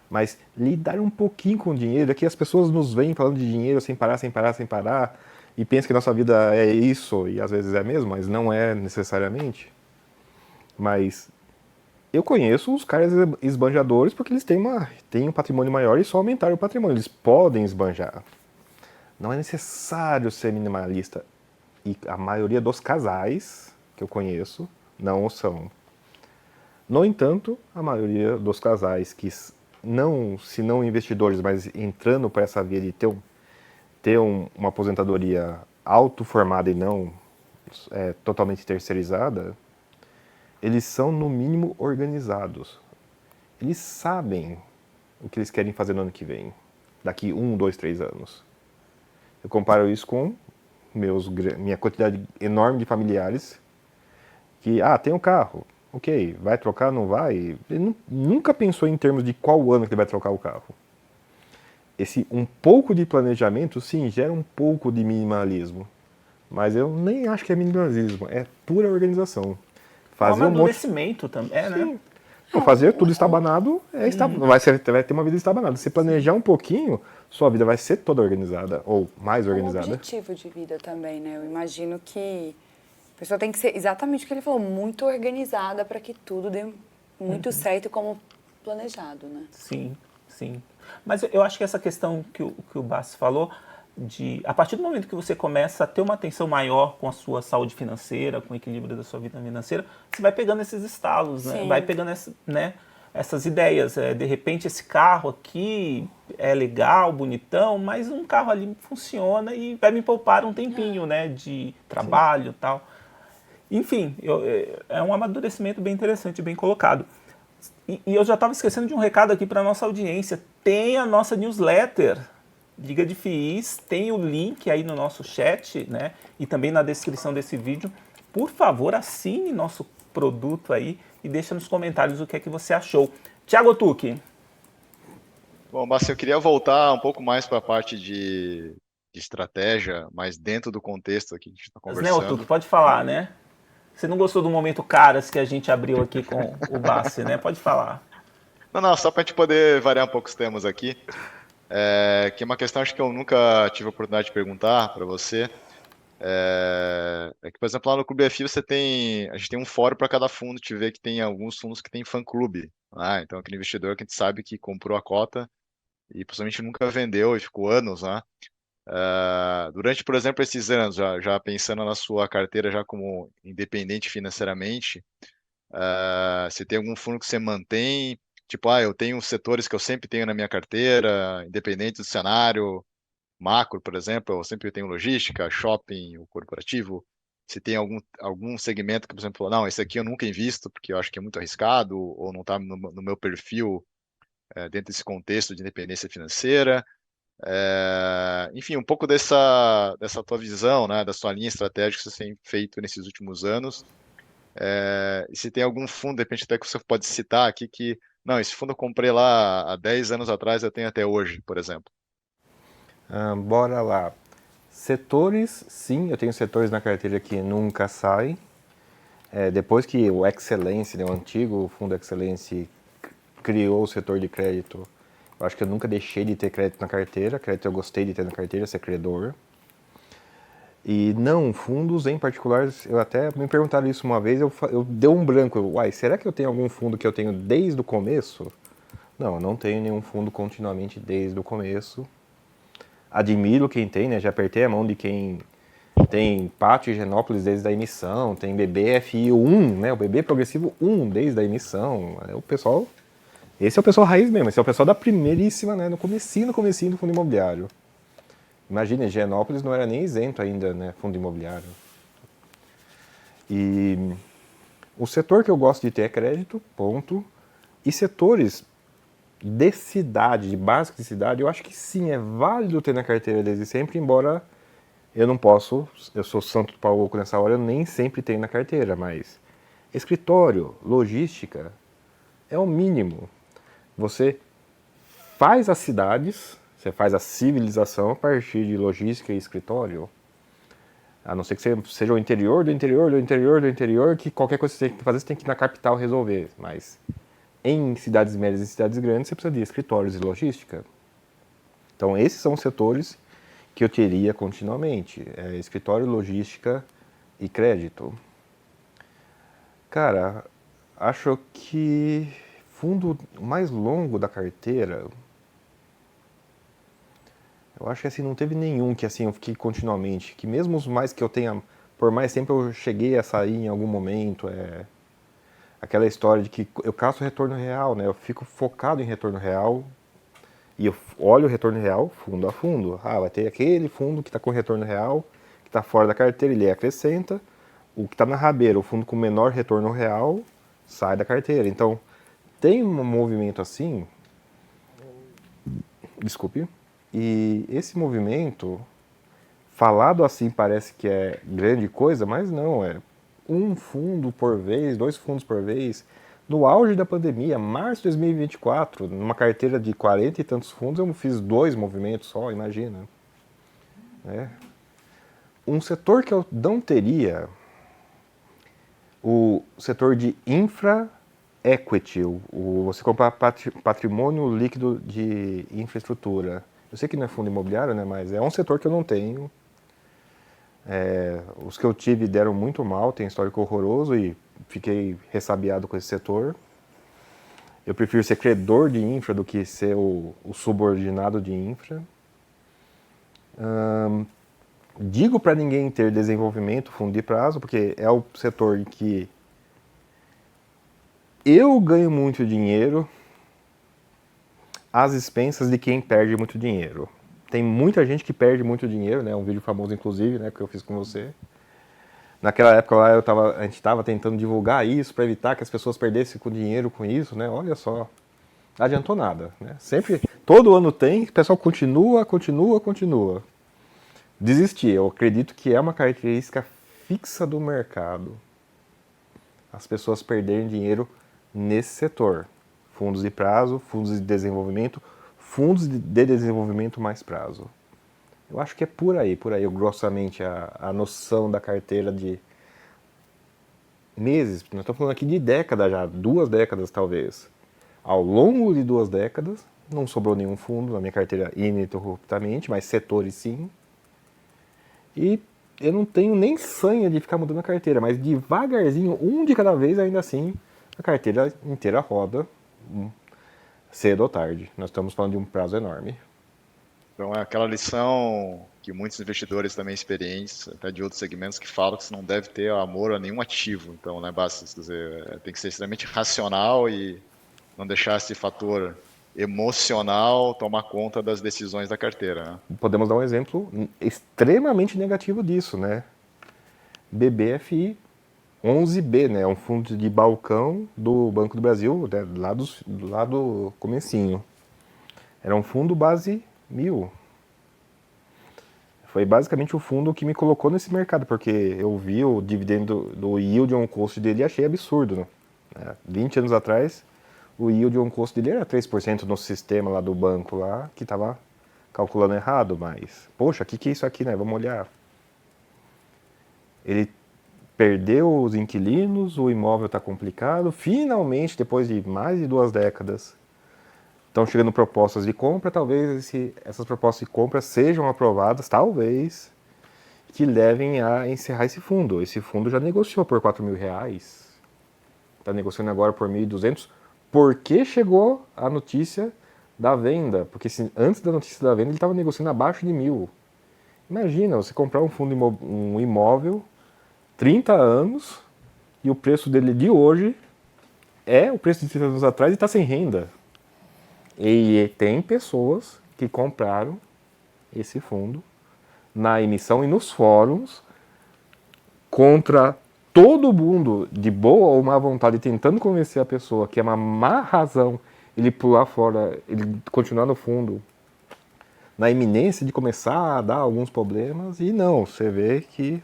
Speaker 4: Mas lidar um pouquinho com o dinheiro, é que as pessoas nos veem falando de dinheiro sem parar, sem parar, sem parar, e pensam que nossa vida é isso, e às vezes é mesmo, mas não é necessariamente. Mas eu conheço os caras esbanjadores porque eles têm um patrimônio maior e só aumentaram o patrimônio. Eles podem esbanjar. Não é necessário ser minimalista. E a maioria dos casais que eu conheço não o são. No entanto, a maioria dos casais que não, se não investidores, mas entrando para essa via de ter uma aposentadoria autoformada e não totalmente terceirizada, eles são, no mínimo, organizados. Eles sabem o que eles querem fazer no ano que vem, daqui 1, 2, 3 anos. Eu comparo isso com minha quantidade enorme de familiares que, tem um carro, ok, vai trocar, não vai? Ele nunca pensou em termos de qual ano que ele vai trocar o carro. Esse um pouco de planejamento, sim, gera um pouco de minimalismo. Mas eu nem acho que é minimalismo, é pura organização.
Speaker 2: Fazer amadurecimento também, né?
Speaker 4: Fazer tudo estabanado, vai ter uma vida estabanada. Se planejar um pouquinho, sua vida vai ser toda organizada, ou mais organizada.
Speaker 3: É um objetivo de vida também, né? Eu imagino que a pessoa tem que ser exatamente o que ele falou, muito organizada para que tudo dê muito certo como planejado, né?
Speaker 2: Sim, sim. Mas eu acho que essa questão que o Bassi falou, a partir do momento que você começa a ter uma atenção maior com a sua saúde financeira, com o equilíbrio da sua vida financeira, você vai pegando esses estalos, né? Vai pegando essas ideias. De repente, esse carro aqui é legal, bonitão, mas um carro ali funciona e vai me poupar um tempinho, né? De trabalho e tal. Enfim, é um amadurecimento bem interessante, bem colocado. E eu já estava esquecendo de um recado aqui para a nossa audiência. Tem a nossa newsletter, Liga de FIIs, tem o link aí no nosso chat, né? E também na descrição desse vídeo. Por favor, assine nosso produto aí e deixa nos comentários o que é que você achou. Thiago Otucci.
Speaker 5: Bom, mas eu queria voltar um pouco mais para a parte de estratégia, mas dentro do contexto aqui que a gente está conversando.
Speaker 2: Né, Otucci, pode falar, né? Você não gostou do momento caras que a gente abriu aqui com o Bassi, né? Pode falar.
Speaker 5: Não, só para a gente poder variar um pouco os temas aqui. Que é uma questão acho que eu nunca tive a oportunidade de perguntar para você. Que, por exemplo, lá no Clube FI a gente tem um fórum para cada fundo, te vê que tem alguns fundos que tem fã-clube. Né? Então, aquele investidor que a gente sabe que comprou a cota e possivelmente nunca vendeu e ficou anos, né? Durante, por exemplo, esses anos, já pensando na sua carteira já como independente financeiramente, se tem algum fundo que você mantém, tipo, eu tenho setores que eu sempre tenho na minha carteira, independente do cenário, macro, por exemplo, eu sempre tenho logística, shopping, o corporativo, se tem algum segmento que, por exemplo, não, esse aqui eu nunca invisto, porque eu acho que é muito arriscado, ou não está no meu perfil, dentro desse contexto de independência financeira. Enfim, um pouco dessa tua visão, né, da sua linha estratégica que você tem feito nesses últimos anos. E se tem algum fundo, de repente até que você pode citar aqui que, não, esse fundo eu comprei lá há 10 anos atrás, eu tenho até hoje, por exemplo.
Speaker 4: Bora lá. Setores, sim, eu tenho setores na carteira que nunca saem. Depois que o Excelência, né, o antigo fundo Excelência, criou o setor de crédito, eu acho que eu nunca deixei de ter crédito na carteira. Crédito eu gostei de ter na carteira, ser credor. E não, fundos em particular, eu até me perguntaram isso uma vez, eu dei um branco. Será que eu tenho algum fundo que eu tenho desde o começo? Não, eu não tenho nenhum fundo continuamente desde o começo. Admiro quem tem, né? Já apertei a mão de quem tem Pátio e Higienópolis desde a emissão, tem BBFI1, né? O BB Progressivo 1 desde a emissão. Esse é o pessoal raiz mesmo, esse é o pessoal da primeiríssima, né? No comecinho do fundo imobiliário. Imagina, Higienópolis não era nem isento ainda, né? Fundo imobiliário. E o setor que eu gosto de ter é crédito, ponto. E setores de cidade, de básico de cidade, eu acho que sim, é válido ter na carteira desde sempre, embora eu não posso, eu sou santo pauco nessa hora, eu nem sempre tenho na carteira, mas escritório, logística, é o mínimo. Você faz as cidades, você faz a civilização a partir de logística e escritório. A não ser que você seja o interior do interior do interior do interior, que qualquer coisa que você tem que fazer, você tem que ir na capital resolver. Mas em cidades médias e cidades grandes, você precisa de escritórios e logística. Então, esses são os setores que eu teria continuamente. Escritório, logística e crédito. Cara, acho que fundo mais longo da carteira, eu acho que assim, não teve nenhum que assim eu fiquei continuamente, que mesmo os mais que eu tenha, por mais tempo eu cheguei a sair em algum momento, aquela história de que eu caço retorno real, né? Eu fico focado em retorno real e eu olho o retorno real fundo a fundo. Ah, vai ter aquele fundo que está com retorno real, que está fora da carteira, ele acrescenta. O que está na rabeira, o fundo com menor retorno real, sai da carteira. Então, tem um movimento assim, desculpe, e esse movimento, falado assim parece que é grande coisa, mas não, é um fundo por vez, 2 fundos por vez. No auge da pandemia, março de 2024, numa carteira de 40 e tantos fundos, eu fiz 2 movimentos só, imagina. Um setor que eu não teria, o setor de infra equity, você comprar patrimônio líquido de infraestrutura. Eu sei que não é fundo imobiliário, né, mas é um setor que eu não tenho. Os que eu tive deram muito mal, tem histórico horroroso e fiquei ressabiado com esse setor. Eu prefiro ser credor de infra do que ser o subordinado de infra. Digo para ninguém ter desenvolvimento, fundo de prazo, porque é o setor em que eu ganho muito dinheiro às expensas de quem perde muito dinheiro. Tem muita gente que perde muito dinheiro, né? Um vídeo famoso, inclusive, né, que eu fiz com você. Naquela época lá a gente estava tentando divulgar isso para evitar que as pessoas perdessem com dinheiro com isso, né? Olha só, não adiantou nada, né? Sempre, todo ano tem, o pessoal continua. Desistir, eu acredito que é uma característica fixa do mercado. As pessoas perderem dinheiro nesse setor. Fundos de prazo, fundos de desenvolvimento, fundos de desenvolvimento mais prazo. Eu acho que é por aí, grossamente, a noção da carteira de meses. Nós estamos falando aqui de décadas já, 2 décadas talvez. Ao longo de 2 décadas, não sobrou nenhum fundo na minha carteira ininterruptamente, mas setores sim. E eu não tenho nem sanha de ficar mudando a carteira, mas devagarzinho, um de cada vez, ainda assim, a carteira inteira roda, cedo ou tarde. Nós estamos falando de um prazo enorme.
Speaker 5: Então é aquela lição que muitos investidores também experientes, até de outros segmentos, que falam que você não deve ter amor a nenhum ativo. Então, né, basta dizer, tem que ser extremamente racional e não deixar esse fator emocional tomar conta das decisões da carteira, né?
Speaker 4: Podemos dar um exemplo extremamente negativo disso, né? BBFI 11B, né? Um fundo de balcão do Banco do Brasil, né? lá do comecinho. Era um fundo base 1000. Foi basicamente o fundo que me colocou nesse mercado, porque eu vi o dividendo do yield on cost dele e achei absurdo, né? 20 anos atrás, o yield on cost dele era 3% no sistema lá do banco lá, que estava calculando errado, mas, poxa, o que é isso aqui, né? Vamos olhar. Ele perdeu os inquilinos, o imóvel está complicado, finalmente, depois de mais de 2 décadas, estão chegando propostas de compra, talvez essas propostas de compra sejam aprovadas, talvez, que levem a encerrar esse fundo. Esse fundo já negociou por R$4.000, está negociando agora por 1.200, porque chegou a notícia da venda, porque antes da notícia da venda ele estava negociando abaixo de 1.000. Imagina, você comprar um imóvel, 30 anos, e o preço dele de hoje é o preço de 30 anos atrás e está sem renda. E tem pessoas que compraram esse fundo na emissão e nos fóruns contra todo mundo, de boa ou má vontade, tentando convencer a pessoa que é uma má razão ele pular fora, ele continuar no fundo, na iminência de começar a dar alguns problemas, e não, você vê que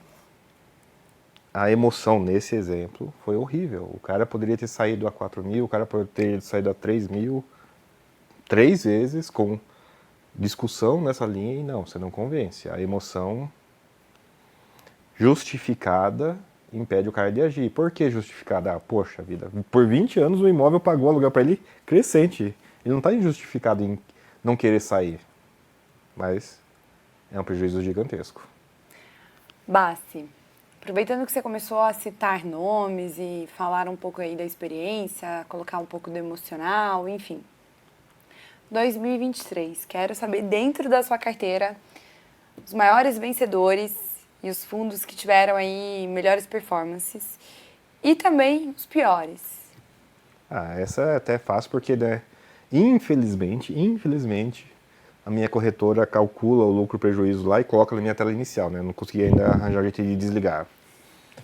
Speaker 4: a emoção nesse exemplo foi horrível. O cara poderia ter saído a 4 mil, o cara poderia ter saído a 3 mil, 3 vezes com discussão nessa linha, e não, você não convence. A emoção justificada impede o cara de agir. Por que justificada? Poxa vida, por 20 anos o imóvel pagou aluguel para ele crescente. Ele não está injustificado em não querer sair. Mas é um prejuízo gigantesco.
Speaker 3: Bassi, aproveitando que você começou a citar nomes e falar um pouco aí da experiência, colocar um pouco do emocional, enfim. 2023, quero saber dentro da sua carteira os maiores vencedores e os fundos que tiveram aí melhores performances e também os piores.
Speaker 4: Essa é até fácil porque, né, infelizmente, a minha corretora calcula o lucro e prejuízo lá e coloca na minha tela inicial, né? Não consegui ainda arranjar jeito de desligar.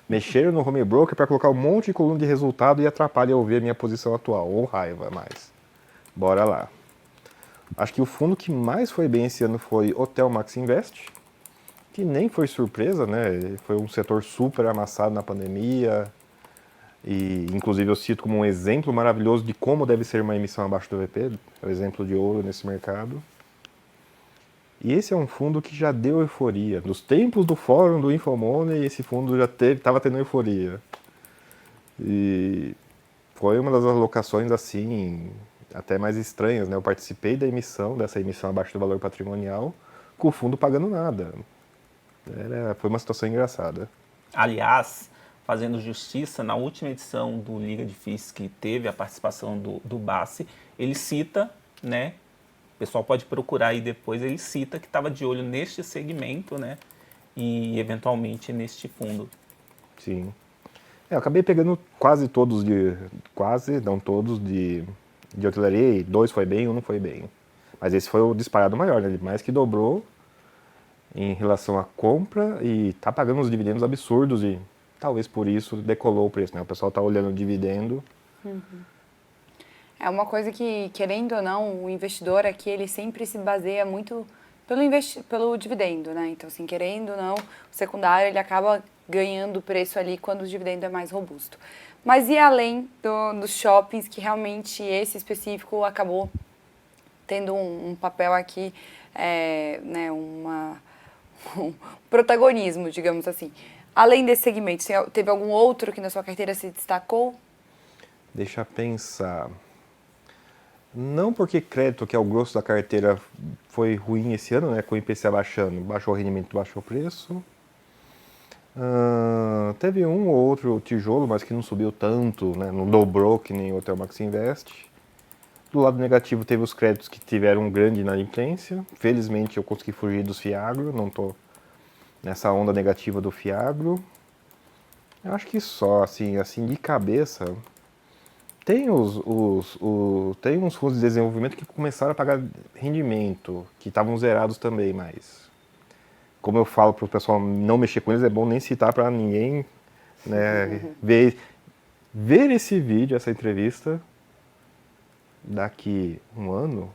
Speaker 4: Mexeram no home broker para colocar um monte de coluna de resultado e atrapalha eu ver a minha posição atual, ou raiva, mas bora lá. Acho que o fundo que mais foi bem esse ano foi Hotel Max Invest, que nem foi surpresa, né? Foi um setor super amassado na pandemia, e inclusive eu cito como um exemplo maravilhoso de como deve ser uma emissão abaixo do VP, é o exemplo de ouro nesse mercado. E esse é um fundo que já deu euforia. Nos tempos do fórum do Infomoney, esse fundo já estava tendo euforia. E foi uma das alocações assim, até mais estranhas, né? Eu participei dessa emissão abaixo do valor patrimonial, com o fundo pagando nada. Foi uma situação engraçada.
Speaker 2: Aliás, fazendo justiça, na última edição do Liga de FIIs, que teve a participação do Bassi, ele cita, né? O pessoal pode procurar aí depois, ele cita que estava de olho neste segmento, né? E eventualmente neste fundo.
Speaker 4: Sim. Eu acabei pegando quase todos não todos de hotelaria, e 2 foi bem, 1 não foi bem. Mas esse foi o disparado maior, né? Ele mais que dobrou em relação à compra e tá pagando uns dividendos absurdos e talvez por isso decolou o preço, né? O pessoal tá olhando o dividendo.
Speaker 3: É uma coisa que, querendo ou não, o investidor aqui, ele sempre se baseia muito pelo dividendo, né? Então, assim, querendo ou não, o secundário, ele acaba ganhando preço ali quando o dividendo é mais robusto. Mas e além dos shoppings, que realmente esse específico acabou tendo um papel aqui, né, um protagonismo, digamos assim. Além desse segmento, teve algum outro que na sua carteira se destacou?
Speaker 4: Deixa eu pensar. Não porque crédito, que é o grosso da carteira, foi ruim esse ano, né? Com o IPCA baixando, baixou o rendimento, baixou o preço. Teve um ou outro tijolo, mas que não subiu tanto, né? Não dobrou que nem o Hotel Max Invest. Do lado negativo, teve os créditos que tiveram grande inadimplência. Felizmente, eu consegui fugir dos Fiagro, não estou nessa onda negativa do Fiagro. Eu acho que só, assim de cabeça... Tem tem uns fundos de desenvolvimento que começaram a pagar rendimento, que estavam zerados também, mas como eu falo para o pessoal não mexer com eles, é bom nem citar para ninguém, né, ver esse vídeo, essa entrevista, daqui um ano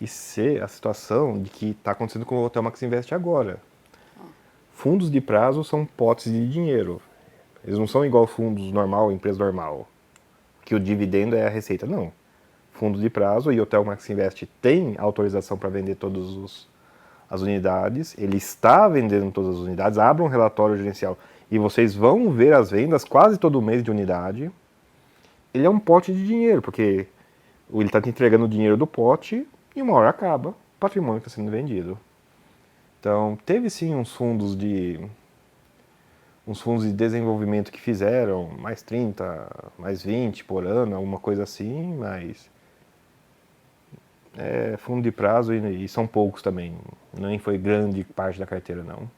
Speaker 4: e ser a situação de que está acontecendo com o Hotel Max Invest agora. Fundos de prazo são potes de dinheiro. Eles não são igual fundos normal, empresa normal, que o dividendo é a receita. Não. Fundos de prazo, e o Hotel Max Invest tem autorização para vender todas as unidades. Ele está vendendo todas as unidades. Abra um relatório gerencial e vocês vão ver as vendas quase todo mês de unidade. Ele é um pote de dinheiro, porque ele está te entregando o dinheiro do pote e uma hora acaba o patrimônio que está sendo vendido. Então, teve sim uns fundos de desenvolvimento que fizeram mais 30, mais 20 por ano, alguma coisa assim, mas é fundo de prazo e são poucos também, nem foi grande parte da carteira não.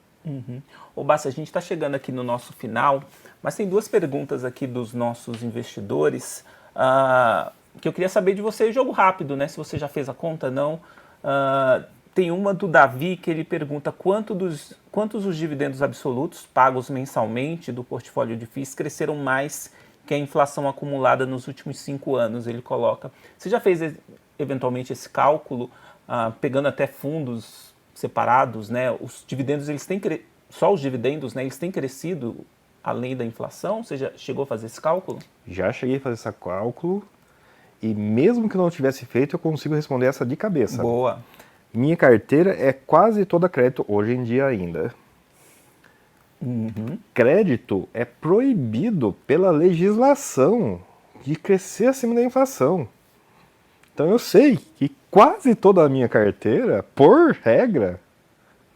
Speaker 2: Ô Bassi, a gente está chegando aqui no nosso final, mas tem 2 perguntas aqui dos nossos investidores que eu queria saber de você, jogo rápido, né? Se você já fez a conta, não. Tem uma do Davi que ele pergunta quantos os dividendos absolutos pagos mensalmente do portfólio de FIIs cresceram mais que a inflação acumulada nos últimos 5 anos, ele coloca. Você já fez eventualmente esse cálculo, pegando até fundos separados, né? Os dividendos, só os dividendos, né, eles têm crescido além da inflação? Você já chegou a fazer esse cálculo?
Speaker 4: Já cheguei a fazer esse cálculo e mesmo que não tivesse feito, eu consigo responder essa de cabeça.
Speaker 2: Boa.
Speaker 4: Minha carteira é quase toda crédito hoje em dia ainda. Crédito é proibido pela legislação de crescer acima da inflação. Então eu sei que quase toda a minha carteira, por regra,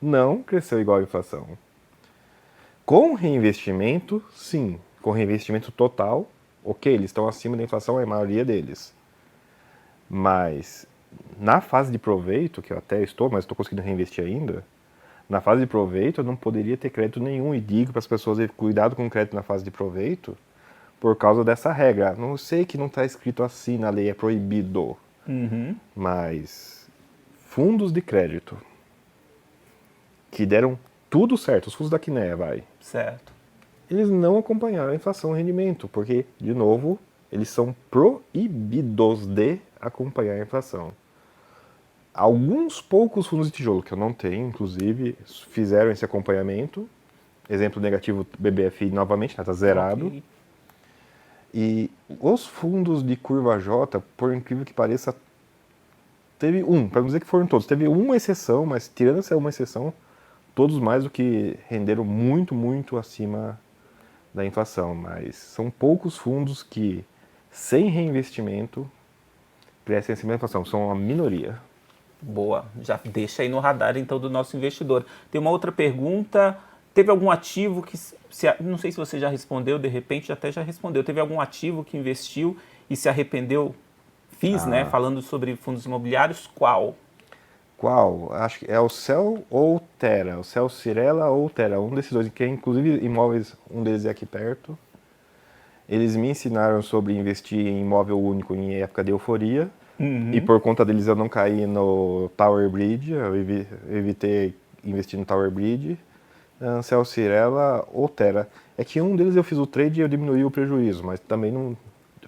Speaker 4: não cresceu igual à inflação. Com reinvestimento, sim. Com reinvestimento total, ok, eles estão acima da inflação, a maioria deles. Mas na fase de proveito, que eu até estou, mas estou conseguindo reinvestir ainda, na fase de proveito eu não poderia ter crédito nenhum e digo para as pessoas cuidado com o crédito na fase de proveito por causa dessa regra. Não sei que não está escrito assim na lei, é proibido. Mas fundos de crédito que deram tudo certo, os fundos da Kinea,
Speaker 2: Certo.
Speaker 4: eles não acompanharam a inflação e o rendimento, porque, de novo, eles são proibidos de acompanhar a inflação. Alguns poucos fundos de tijolo, que eu não tenho, inclusive, fizeram esse acompanhamento. Exemplo negativo, BBFI novamente, está zerado.
Speaker 2: Okay.
Speaker 4: E os fundos de curva J, por incrível que pareça, teve para não dizer que foram todos, teve uma exceção, mas tirando essa uma exceção, todos mais do que renderam muito, muito acima da inflação. Mas são poucos fundos que, sem reinvestimento, crescem acima da inflação. São uma minoria.
Speaker 2: Boa, já deixa aí no radar então do nosso investidor. Tem uma outra pergunta, teve algum ativo que, não sei se você já respondeu, de repente até já respondeu, teve algum ativo que investiu e se arrependeu? Né, falando sobre fundos imobiliários, qual?
Speaker 4: Qual? Acho que é o Cel ou Terra, o Cel Cirela ou Terra, um desses dois, que é inclusive imóveis, um deles é aqui perto. Eles me ensinaram sobre investir em imóvel único em época de euforia. E por conta deles eu não caí no Tower Bridge, eu evitei investir no Tower Bridge, Cel Cirela ou Terra. É que um deles eu fiz o trade e eu diminuí o prejuízo, mas também não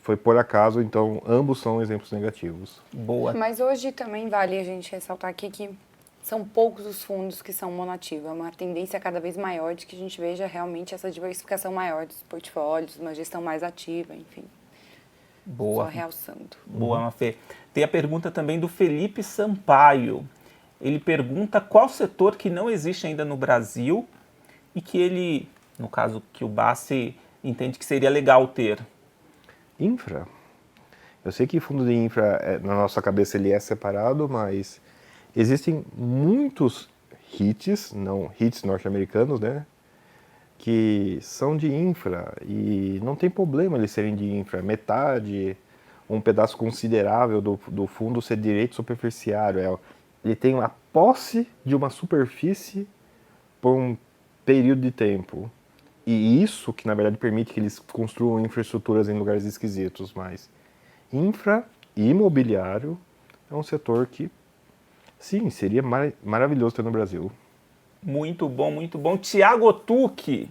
Speaker 4: foi por acaso, então ambos são exemplos negativos.
Speaker 2: Boa.
Speaker 3: Mas hoje também vale a gente ressaltar aqui que são poucos os fundos que são monoativos. É uma tendência cada vez maior de que a gente veja realmente essa diversificação maior dos portfólios, uma gestão mais ativa, enfim.
Speaker 2: Boa.
Speaker 3: Só realçando.
Speaker 2: Boa, Mafê. Tem a pergunta também do Felipe Sampaio. Ele pergunta qual setor que não existe ainda no Brasil e que ele, no caso que o Bassi entende que seria legal ter.
Speaker 4: Infra. Eu sei que fundo de infra, na nossa cabeça ele é separado, mas existem muitos REITs, não REITs norte-americanos, né? Que são de infra e não tem problema eles serem de infra. Metade, um pedaço considerável do fundo ser direito superficiário. Ele tem a posse de uma superfície por um período de tempo. E isso que, na verdade, permite que eles construam infraestruturas em lugares esquisitos. Mas infra e imobiliário é um setor que, sim, seria maravilhoso ter no Brasil.
Speaker 2: Muito bom, muito bom. Thiago Otuque.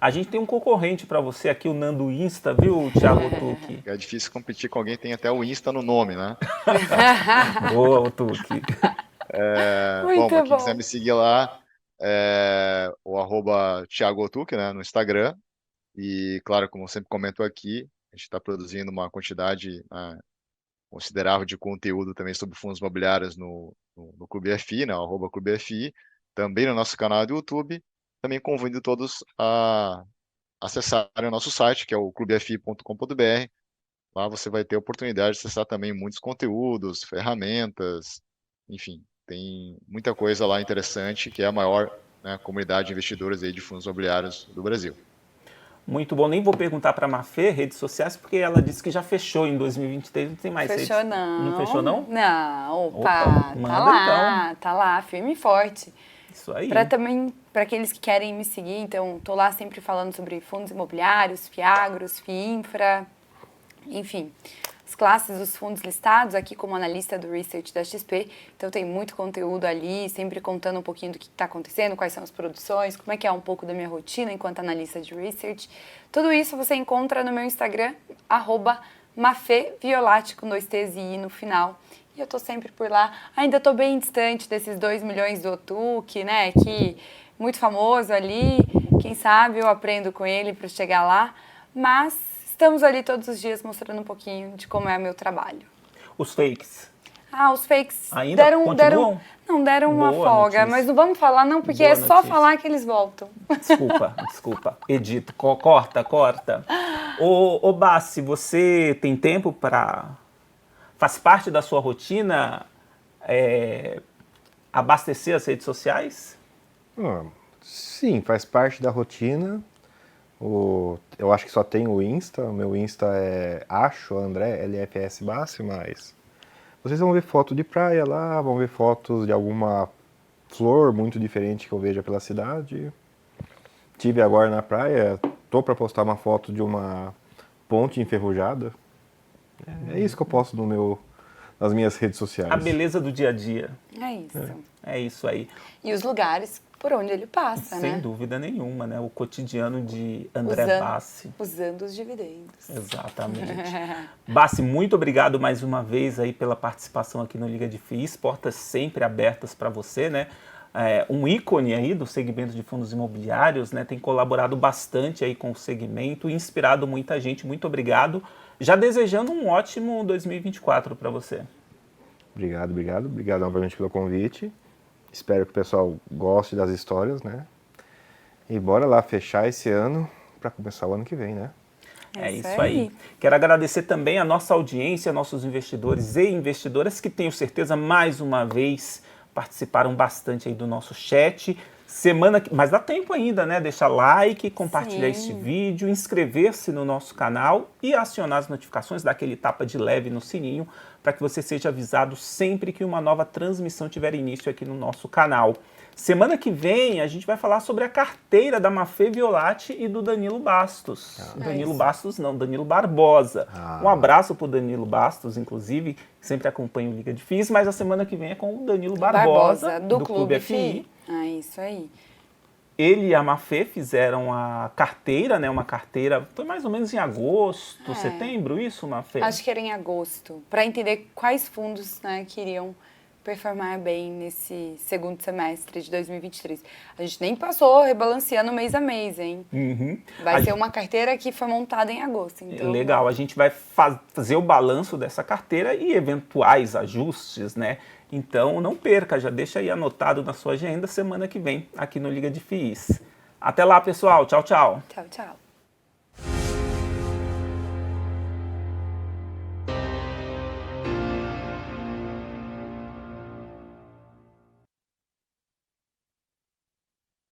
Speaker 2: A gente tem um concorrente para você aqui, o Nando Insta, viu, Thiago Otuque?
Speaker 5: É difícil competir com alguém que tem até o Insta no nome, né?
Speaker 2: Boa, Otuque.
Speaker 3: Muito
Speaker 5: Bom, quem
Speaker 3: bom.
Speaker 5: quiser me seguir lá, o @Thiago Otuque, né, no Instagram. E, claro, como eu sempre comento aqui, a gente está produzindo uma quantidade considerável de conteúdo também sobre fundos imobiliários no Clube FI, né, o @Clube FI, também no nosso canal do YouTube. Também convido todos a acessarem o nosso site, que é o clubefi.com.br. Lá você vai ter a oportunidade de acessar também muitos conteúdos, ferramentas, enfim, tem muita coisa lá interessante, que é a maior, né, comunidade de investidores aí de fundos imobiliários do Brasil.
Speaker 2: Muito bom. Nem vou perguntar para a Mafê, redes sociais, porque ela disse que já fechou em 2023, não tem mais
Speaker 3: Fechou
Speaker 2: redes.
Speaker 3: não.
Speaker 2: Não fechou não?
Speaker 3: Não,
Speaker 2: Opa,
Speaker 3: tá
Speaker 2: manda
Speaker 3: lá, tá lá, firme e forte.
Speaker 2: Isso aí.
Speaker 3: Para aqueles que querem me seguir, então, tô lá sempre falando sobre fundos imobiliários, FIAGROS, FIINFRA, enfim. as classes dos fundos listados, aqui como analista do Research da XP. Então tem muito conteúdo ali, sempre contando um pouquinho do que está acontecendo, quais são as produções, como é que é um pouco da minha rotina enquanto analista de Research. Tudo isso você encontra no meu Instagram, @mafeviolati, com 2 T's e I no final. E eu tô sempre por lá. Ainda tô bem distante desses 2 milhões do Otuki, né? Que muito famoso ali. Quem sabe eu aprendo com ele para chegar lá. Mas estamos ali todos os dias mostrando um pouquinho de como é o meu trabalho.
Speaker 2: Os fakes.
Speaker 3: Os fakes
Speaker 2: Ainda continuam?
Speaker 3: deram uma
Speaker 2: Boa
Speaker 3: folga.
Speaker 2: notícia.
Speaker 3: Mas não vamos falar não, porque
Speaker 2: Boa
Speaker 3: é só
Speaker 2: notícia.
Speaker 3: falar que eles voltam.
Speaker 2: Desculpa. Edito, corta. Ô Bassi, você tem tempo para... Faz parte da sua rotina abastecer as redes sociais?
Speaker 4: Sim, faz parte da rotina. Eu acho que só tem o Insta. O meu Insta é André LFS Bassi, mas vocês vão ver foto de praia lá, vão ver fotos de alguma flor muito diferente que eu veja pela cidade. Tive agora na praia, tô para postar uma foto de uma ponte enferrujada. É isso que eu posto nas minhas redes sociais.
Speaker 2: A beleza do dia a dia.
Speaker 3: É isso.
Speaker 2: É isso aí.
Speaker 3: E os lugares por onde ele passa, né?
Speaker 2: Sem dúvida nenhuma, né? O cotidiano de André Bassi.
Speaker 3: Usando os dividendos.
Speaker 2: Exatamente. Bassi, muito obrigado mais uma vez aí pela participação aqui no Liga de FIIs. Portas sempre abertas para você, né? Um ícone aí do segmento de fundos imobiliários, né? Tem colaborado bastante aí com o segmento, inspirado muita gente. Muito obrigado. Já desejando um ótimo 2024 para você. Obrigado novamente pelo convite. Espero que o pessoal goste das histórias, né? E bora lá fechar esse ano para começar o ano que vem, né? É isso aí. Quero agradecer também a nossa audiência, nossos investidores e investidoras que tenho certeza mais uma vez participaram bastante aí do nosso chat. Mas dá tempo ainda, né? Deixar like, compartilhar este vídeo, inscrever-se no nosso canal e acionar as notificações, dar aquele tapa de leve no sininho para que você seja avisado sempre que uma nova transmissão tiver início aqui no nosso canal. Semana que vem a gente vai falar sobre a carteira da Mafê Violati e do Danilo Bastos. Danilo Barbosa. Um abraço para o Danilo Bastos, inclusive, que sempre acompanha o Liga de FIIs, mas a semana que vem é com o Danilo Barbosa do Clube FI.
Speaker 3: Isso aí.
Speaker 2: Ele e a Mafê fizeram a carteira, né? Uma carteira, foi mais ou menos em agosto, setembro, isso, Mafê?
Speaker 3: Acho que era em agosto, para entender quais fundos, né, queriam performar bem nesse segundo semestre de 2023. A gente nem passou rebalanceando mês a mês, hein? Vai ser uma carteira que foi montada em agosto. Então...
Speaker 2: Legal, a gente vai fazer o balanço dessa carteira e eventuais ajustes, né? Então não perca, já deixa aí anotado na sua agenda semana que vem aqui no Liga de FIIs. Até lá, pessoal. Tchau, tchau.
Speaker 3: Tchau.